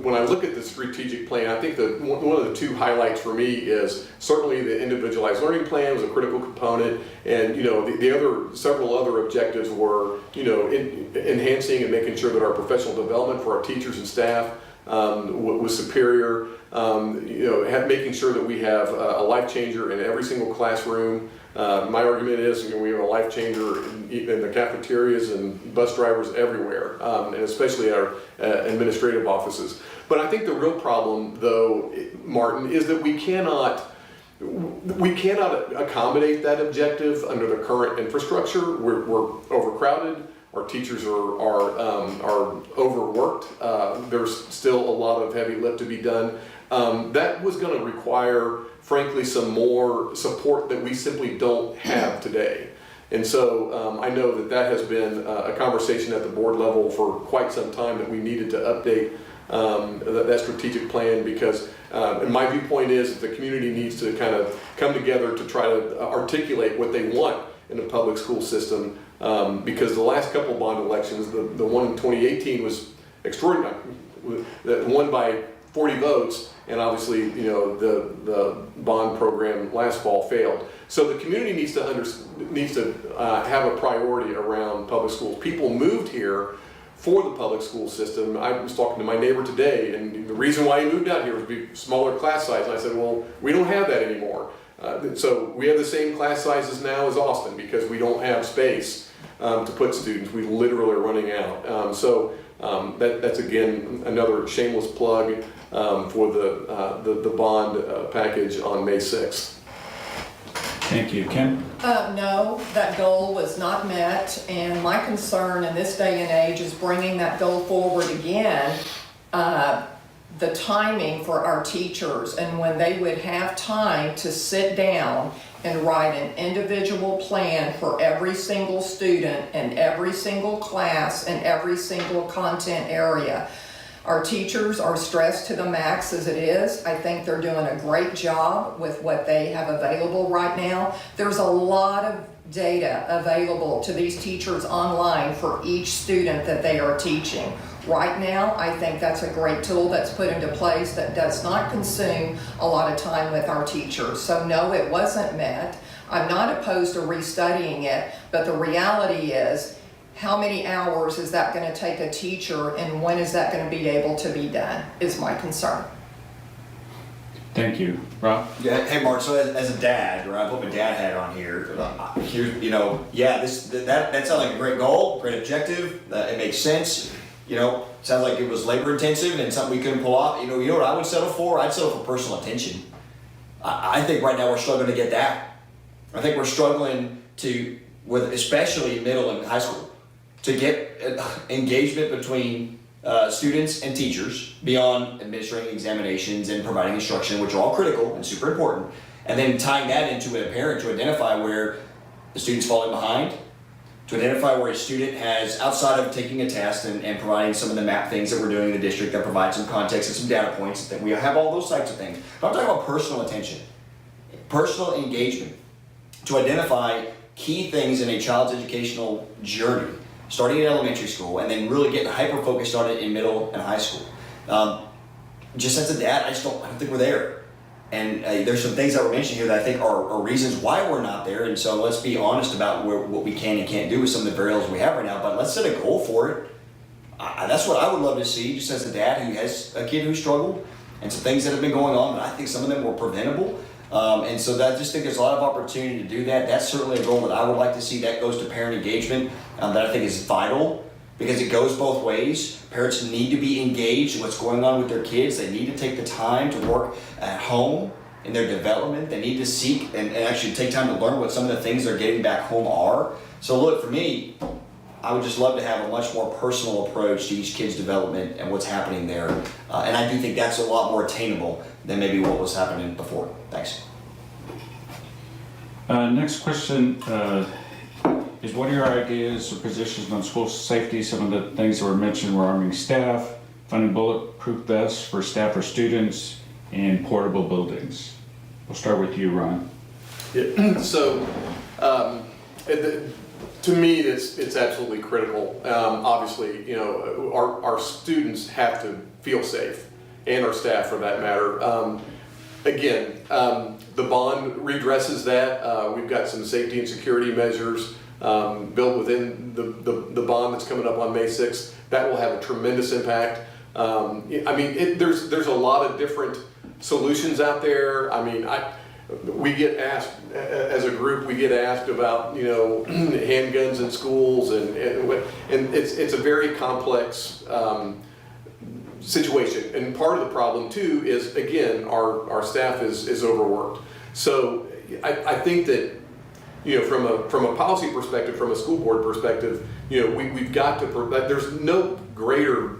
when I look at the strategic plan, I think that one of the two highlights for me is certainly the individualized learning plan was a critical component, and you know the several other objectives were enhancing and making sure that our professional development for our teachers and staff was superior. Making sure that we have a life changer in every single classroom. My argument is, we have a life changer in the cafeterias and bus drivers everywhere, and especially our administrative offices. But I think the real problem, though, Martin, is that we cannot accommodate that objective under the current infrastructure. We're overcrowded. Our teachers are overworked. There's still a lot of heavy lift to be done. That was going to require, frankly, some more support that we simply don't have today. And so I know that has been a conversation at the board level for quite some time, that we needed to update that strategic plan, because and my viewpoint is that the community needs to kind of come together to try to articulate what they want in a public school system, because the last couple bond elections, the one in 2018 was extraordinary, won by 40 votes, and obviously, the bond program last fall failed. So the community needs to have a priority around public schools. People moved here for the public school system. I was talking to my neighbor today, and the reason why he moved out here was to be smaller class size. And I said, well, we don't have that anymore. So we have the same class sizes now as Austin because we don't have space to put students. We literally are running out. That's again another shameless plug for the bond package on May 6th. Thank you. Kim? No, that goal was not met, and my concern in this day and age is bringing that goal forward again. The timing for our teachers, and when they would have time to sit down and write an individual plan for every single student and every single class and every single content area. Our teachers are stressed to the max as it is. I think they're doing a great job with what they have available right now. There's a lot of data available to these teachers online for each student that they are teaching. Right now, I think that's a great tool that's put into place that does not consume a lot of time with our teachers. So no, it wasn't met. I'm not opposed to restudying it, but the reality is, how many hours is that going to take a teacher, and when is that going to be able to be done, is my concern. Thank you. Rob? Yeah. Hey, Mark. So as a dad, right? I put my dad hat on here. That sounds like a great goal, great objective. It makes sense. Sounds like it was labor intensive and something we couldn't pull off. You know what I would settle for? I'd settle for personal attention. I think right now we're struggling to get that. I think we're struggling with especially middle and high school, to get engagement between students and teachers beyond administering examinations and providing instruction, which are all critical and super important, and then tying that into a parent to identify where the student's falling behind, to identify where a student has, outside of taking a test and providing some of the map things that we're doing in the district that provide some context and some data points, that we have all those types of things. But I'm talking about personal attention, personal engagement, to identify key things in a child's educational journey, starting in elementary school and then really getting hyper-focused on it in middle and high school. Just as a dad, I don't think we're there. And there's some things that were mentioned here that I think are reasons why we're not there. And so let's be honest about what we can and can't do with some of the variables we have right now. But let's set a goal for it. That's what I would love to see, just as a dad who has a kid who struggled and some things that have been going on. But I think some of them were preventable. And so I just think there's a lot of opportunity to do that. That's certainly a goal that I would like to see. That goes to parent engagement, that I think is vital because it goes both ways. Parents need to be engaged in what's going on with their kids. They need to take the time to work at home in their development. They need to seek and actually take time to learn what some of the things they're getting back home are. So look, for me, I would just love to have a much more personal approach to each kid's development and what's happening there. And I do think that's a lot more attainable than maybe what was happening before. Thanks. Next question is, what are your ideas or positions on school safety? Some of the things that were mentioned were arming staff, funding bulletproof vests for staff or students, and portable buildings. We'll start with you, Ron. Yeah. So, to me, it's absolutely critical. Obviously, you know, our students have to feel safe, and our staff, for that matter. Again, the bond redresses that. We've got some safety and security measures built within the bond that's coming up on May 6th. That will have a tremendous impact. I mean, there's a lot of different solutions out there. I mean, we get asked, as a group, we get asked about, you know, handguns in schools, and it's a very complex situation. And part of the problem too is, again, our staff is overworked. So I think that, you know, from a policy perspective, from a school board perspective, you know, we've got to, there's no greater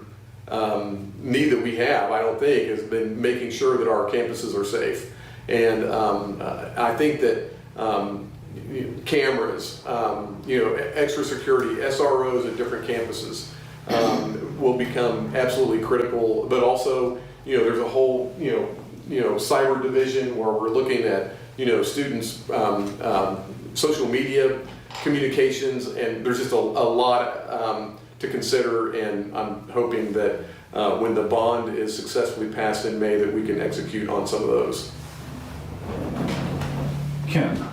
need that we have, I don't think, has been making sure that our campuses are safe. And I think that cameras, you know, extra security, SROs at different campuses will become absolutely critical. But also, you know, there's a whole, you know, cyber division where we're looking at, you know, students' social media communications, and there's just a lot to consider. And I'm hoping that when the bond is successfully passed in May, that we can execute on some of those. Ken.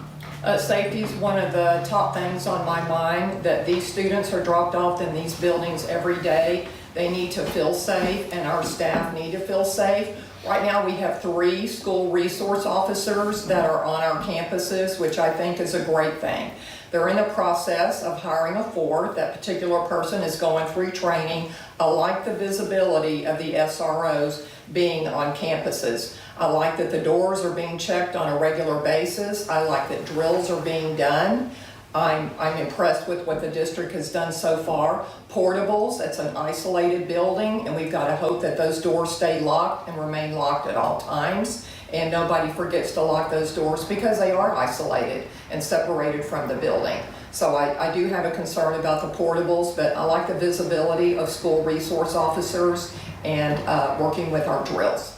Safety is one of the top things on my mind, that these students are dropped off in these buildings every day. They need to feel safe, and our staff need to feel safe. Right now we have 3 school resource officers that are on our campuses, which I think is a great thing. They're in the process of hiring a 4th. That particular person is going through training. I like the visibility of the SROs being on campuses. I like that the doors are being checked on a regular basis. I like that drills are being done. I'm impressed with what the district has done so far. Portables, it's an isolated building, and we've got to hope that those doors stay locked and remain locked at all times, and nobody forgets to lock those doors because they are isolated and separated from the building. So I do have a concern about the portables, but I like the visibility of school resource officers and working with our drills.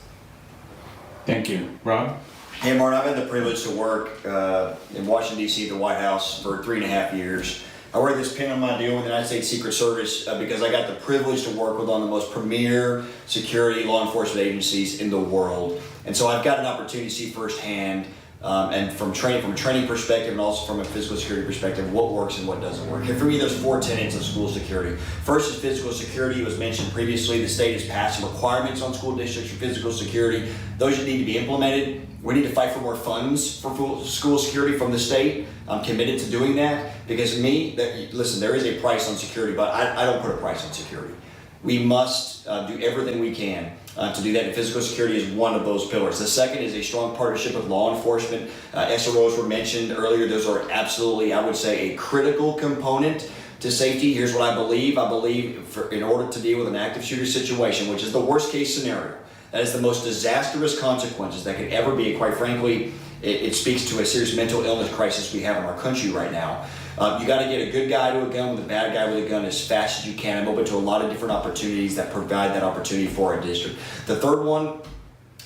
Thank you. Rob? Hey, Martin, I've had the privilege to work in Washington, D.C. at the White House for 3.5 years. I wear this pin on my deal with the United States Secret Service because I got the privilege to work with one of the most premier security law enforcement agencies in the world. And so I've got an opportunity to see firsthand, and from a training perspective and also from a physical security perspective, what works and what doesn't work. And for me, there's 4 tenets of school security. First is physical security. It was mentioned previously. The state has passed some requirements on school districts for physical security. Those need to be implemented. We need to fight for more funds for school security from the state. I'm committed to doing that because listen, there is a price on security, but I don't put a price on security. We must do everything we can to do that, and physical security is one of those pillars. The second is a strong partnership with law enforcement. SROs were mentioned earlier. Those are absolutely, I would say, a critical component to safety. Here's what I believe. I believe in order to deal with an active shooter situation, which is the worst case scenario, that is the most disastrous consequences that could ever be. And quite frankly, it speaks to a serious mental illness crisis we have in our country right now. You got to get a good guy to a gun with a bad guy with a gun as fast as you can. I'm open to a lot of different opportunities that provide that opportunity for our district. The third one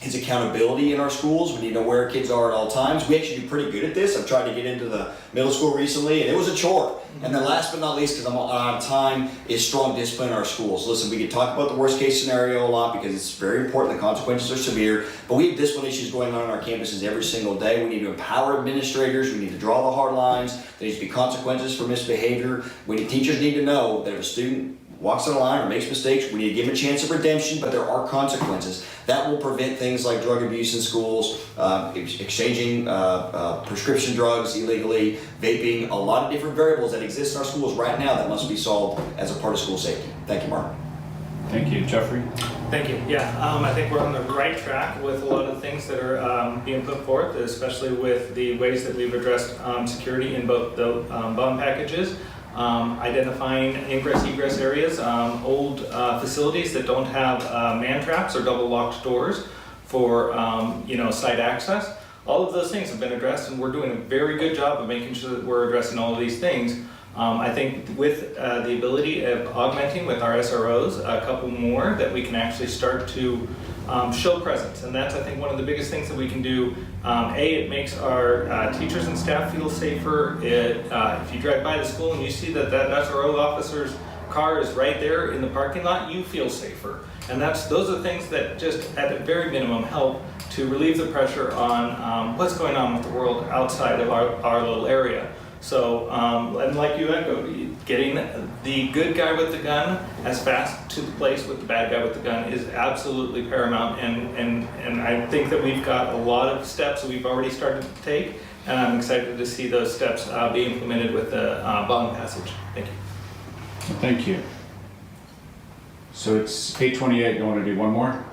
is accountability in our schools. We need to know where kids are at all times. We actually do pretty good at this. I've tried to get into the middle school recently, and it was a chore. And then last but not least, because I'm out of time, is strong discipline in our schools. Listen, we can talk about the worst case scenario a lot because it's very important. The consequences are severe, but we have discipline issues going on our campuses every single day. We need to empower administrators. We need to draw the hard lines. There needs to be consequences for misbehavior. Teachers need to know that if a student walks on the line or makes mistakes, we need to give them a chance of redemption, but there are consequences. That will prevent things like drug abuse in schools, exchanging prescription drugs illegally, vaping, a lot of different variables that exist in our schools right now that must be solved as a part of school safety. Thank you, Mark. Thank you. Jeffrey? Thank you. Yeah, I think we're on the right track with a lot of things that are being put forth, especially with the ways that we've addressed security in both the bond packages. Identifying ingress-egress areas, old facilities that don't have man traps or double locked doors for site access. All of those things have been addressed, and we're doing a very good job of making sure that we're addressing all of these things. I think with the ability of augmenting with our SROs, a couple more that we can actually start to show presence, and that's, I think, one of the biggest things that we can do. It makes our teachers and staff feel safer. If you drive by the school and you see that SRO officer's car is right there in the parking lot, you feel safer. And those are things that just, at the very minimum, help to relieve the pressure on what's going on with the world outside of our little area. So, and like you echoed, getting the good guy with the gun as fast to the place with the bad guy with the gun is absolutely paramount. And I think that we've got a lot of steps that we've already started to take, and I'm excited to see those steps be implemented with the bond passage. Thank you. Thank you. So it's 8:28. You want to do one more?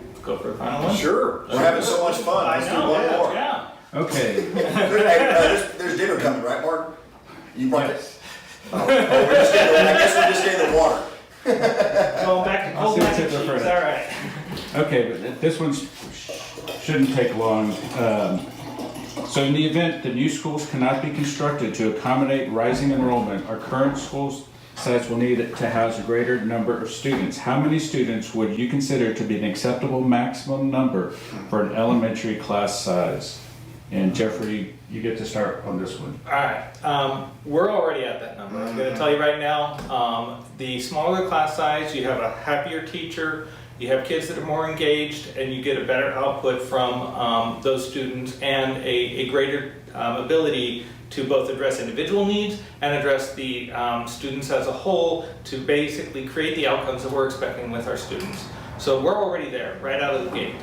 Let's go for a final one. Sure. We're having so much fun. Let's do one more. Yeah. Okay. There's dinner coming, right, Mark? You brought it? Oh, I guess we're just getting the water. Going back to I'll cold see mac what's and in the cheese. fridge. All right. Okay, but this one shouldn't take long. So in the event that new schools cannot be constructed to accommodate rising enrollment, our current school sites will need to house a greater number of students. How many students would you consider to be an acceptable maximum number for an elementary class size? And Jeffrey, you get to start on this one. All right, we're already at that number. I'm going to tell you right now, the smaller class size, you have a happier teacher, you have kids that are more engaged, and you get a better output from those students and a greater ability to both address individual needs and address the students as a whole to basically create the outcomes that we're expecting with our students. So we're already there, right out of the gate.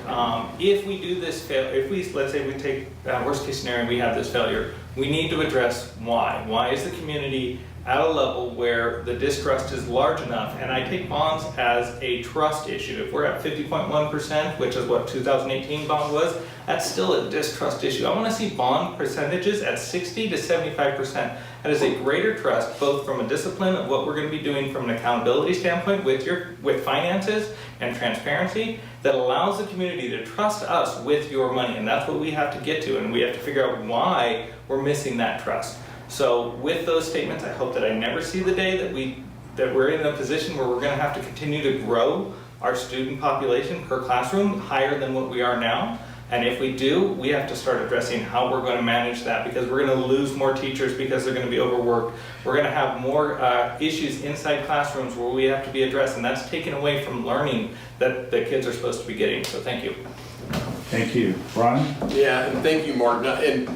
If we do this let's say we take worst case scenario, we have this failure, we need to address why. Why is the community at a level where the distrust is large enough? And I take bonds as a trust issue. If we're at 50.1%, which is what 2018 bond was, that's still a distrust issue. I want to see bond percentages at 60 to 75%. That is a greater trust, both from a discipline of what we're going to be doing from an accountability standpoint with finances and transparency, that allows the community to trust us with your money. And that's what we have to get to, and we have to figure out why we're missing that trust. So with those statements, I hope that I never see the day that we're in a position where we're going to have to continue to grow our student population per classroom higher than what we are now. And if we do, we have to start addressing how we're going to manage that, because we're going to lose more teachers because they're going to be overworked. We're going to have more issues inside classrooms where we have to be addressed, and that's taken away from learning that the kids are supposed to be getting. So thank you. Thank you. Ron? Yeah, and thank you, Mark. And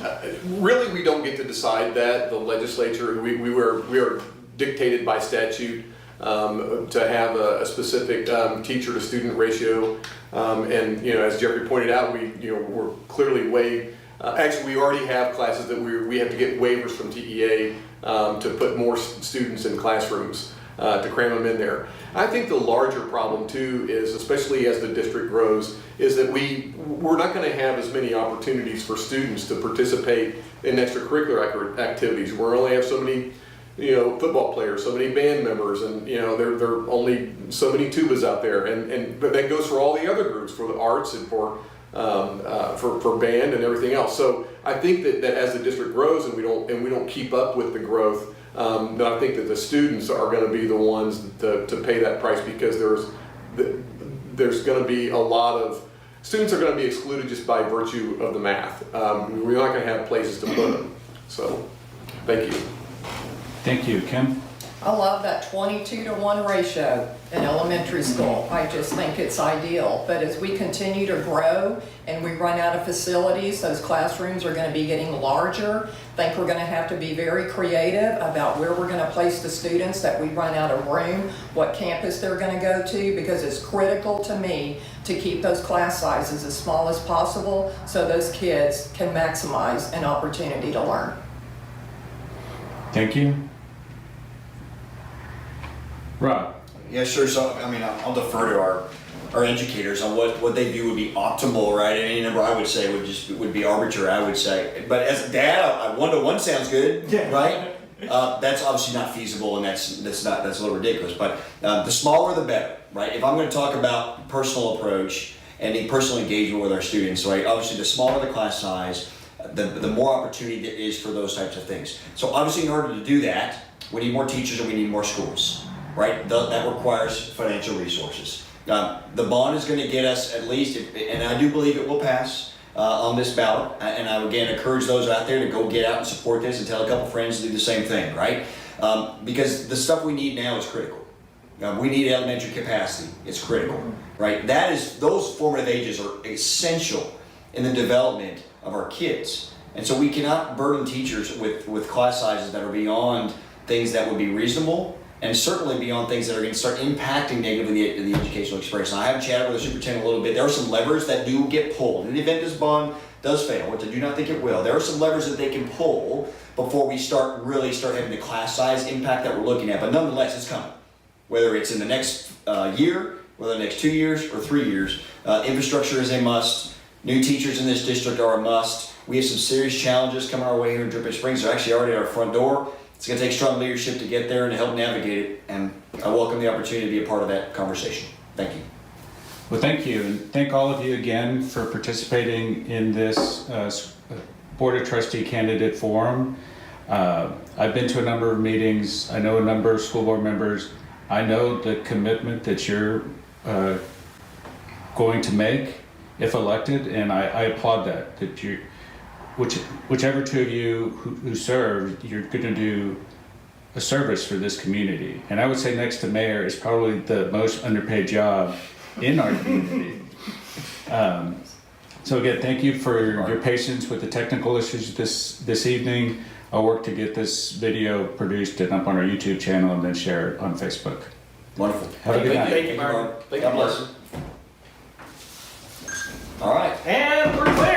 really, we don't get to decide that. The legislature, we are dictated by statute to have a specific teacher to student ratio. And as Jeffrey pointed out, we're clearly way. Actually, we already have classes that we have to get waivers from TEA to put more students in classrooms to cram them in there. I think the larger problem too is, especially as the district grows, is that we're not going to have as many opportunities for students to participate in extracurricular activities. We only have so many football players, so many band members, and there are only so many tubas out there, but that goes for all the other groups, for the arts and for band and everything else. So I think that as the district grows and we don't keep up with the growth, then I think that the students are going to be the ones to pay that price, because there's going to be a lot of students are going to be excluded just by virtue of the math. We're not going to have places to put them. So, thank you. Thank you, Kim. I love that 22-to-1 ratio in elementary school. I just think it's ideal. But as we continue to grow and we run out of facilities, those classrooms are going to be getting larger. I think we're going to have to be very creative about where we're going to place the students that we run out of room, what campus they're going to go to, because it's critical to me to keep those class sizes as small as possible so those kids can maximize an opportunity to learn. Thank you. Rob? Yeah, sure. So, I mean, I'll defer to our educators on what they view would be optimal, right? Any number I would say would be arbitrary, I would say. But as a dad, a 1-to-1 sounds good, right? That's obviously not feasible, and that's a little ridiculous. But the smaller, the better, right? If I'm going to talk about personal approach and the personal engagement with our students, right? Obviously, the smaller the class size, the more opportunity there is for those types of things. So, obviously, in order to do that, we need more teachers and we need more schools. Right, that requires financial resources. The bond is going to get us at least, and I do believe it will pass on this ballot. And I again encourage those out there to go get out and support this and tell a couple friends to do the same thing, right? Because the stuff we need now is critical. We need elementary capacity. It's critical, right? Those formative ages are essential in the development of our kids. And so we cannot burden teachers with class sizes that are beyond things that would be reasonable, and certainly beyond things that are going to start impacting negatively the educational experience. And I have chatted with the superintendent a little bit. There are some levers that do get pulled. In the event this bond does fail, which I do not think it will, there are some levers that they can pull before we really start having the class size impact that we're looking at. But nonetheless, it's coming. Whether it's in the next year, whether the next 2 years or 3 years, infrastructure is a must. New teachers in this district are a must. We have some serious challenges coming our way here in Dripping Springs. They're actually already at our front door. It's going to take strong leadership to get there and to help navigate it, and I welcome the opportunity to be a part of that conversation. Thank you. Well, thank you, and thank all of you again for participating in this Board of Trustee Candidate Forum. I've been to a number of meetings. I know a number of school board members. I know the commitment that you're going to make if elected, and I applaud that you. Whichever two of you who serve, you're going to do a service for this community. And I would say next to mayor is probably the most underpaid job in our community. So again, thank you for your patience with the technical issues this evening. I'll work to get this video produced and up on our YouTube channel and then share it on Facebook. Wonderful. Have a good night. Thank you, Mark. Thank you, God bless. Mark. All right. And we're clear.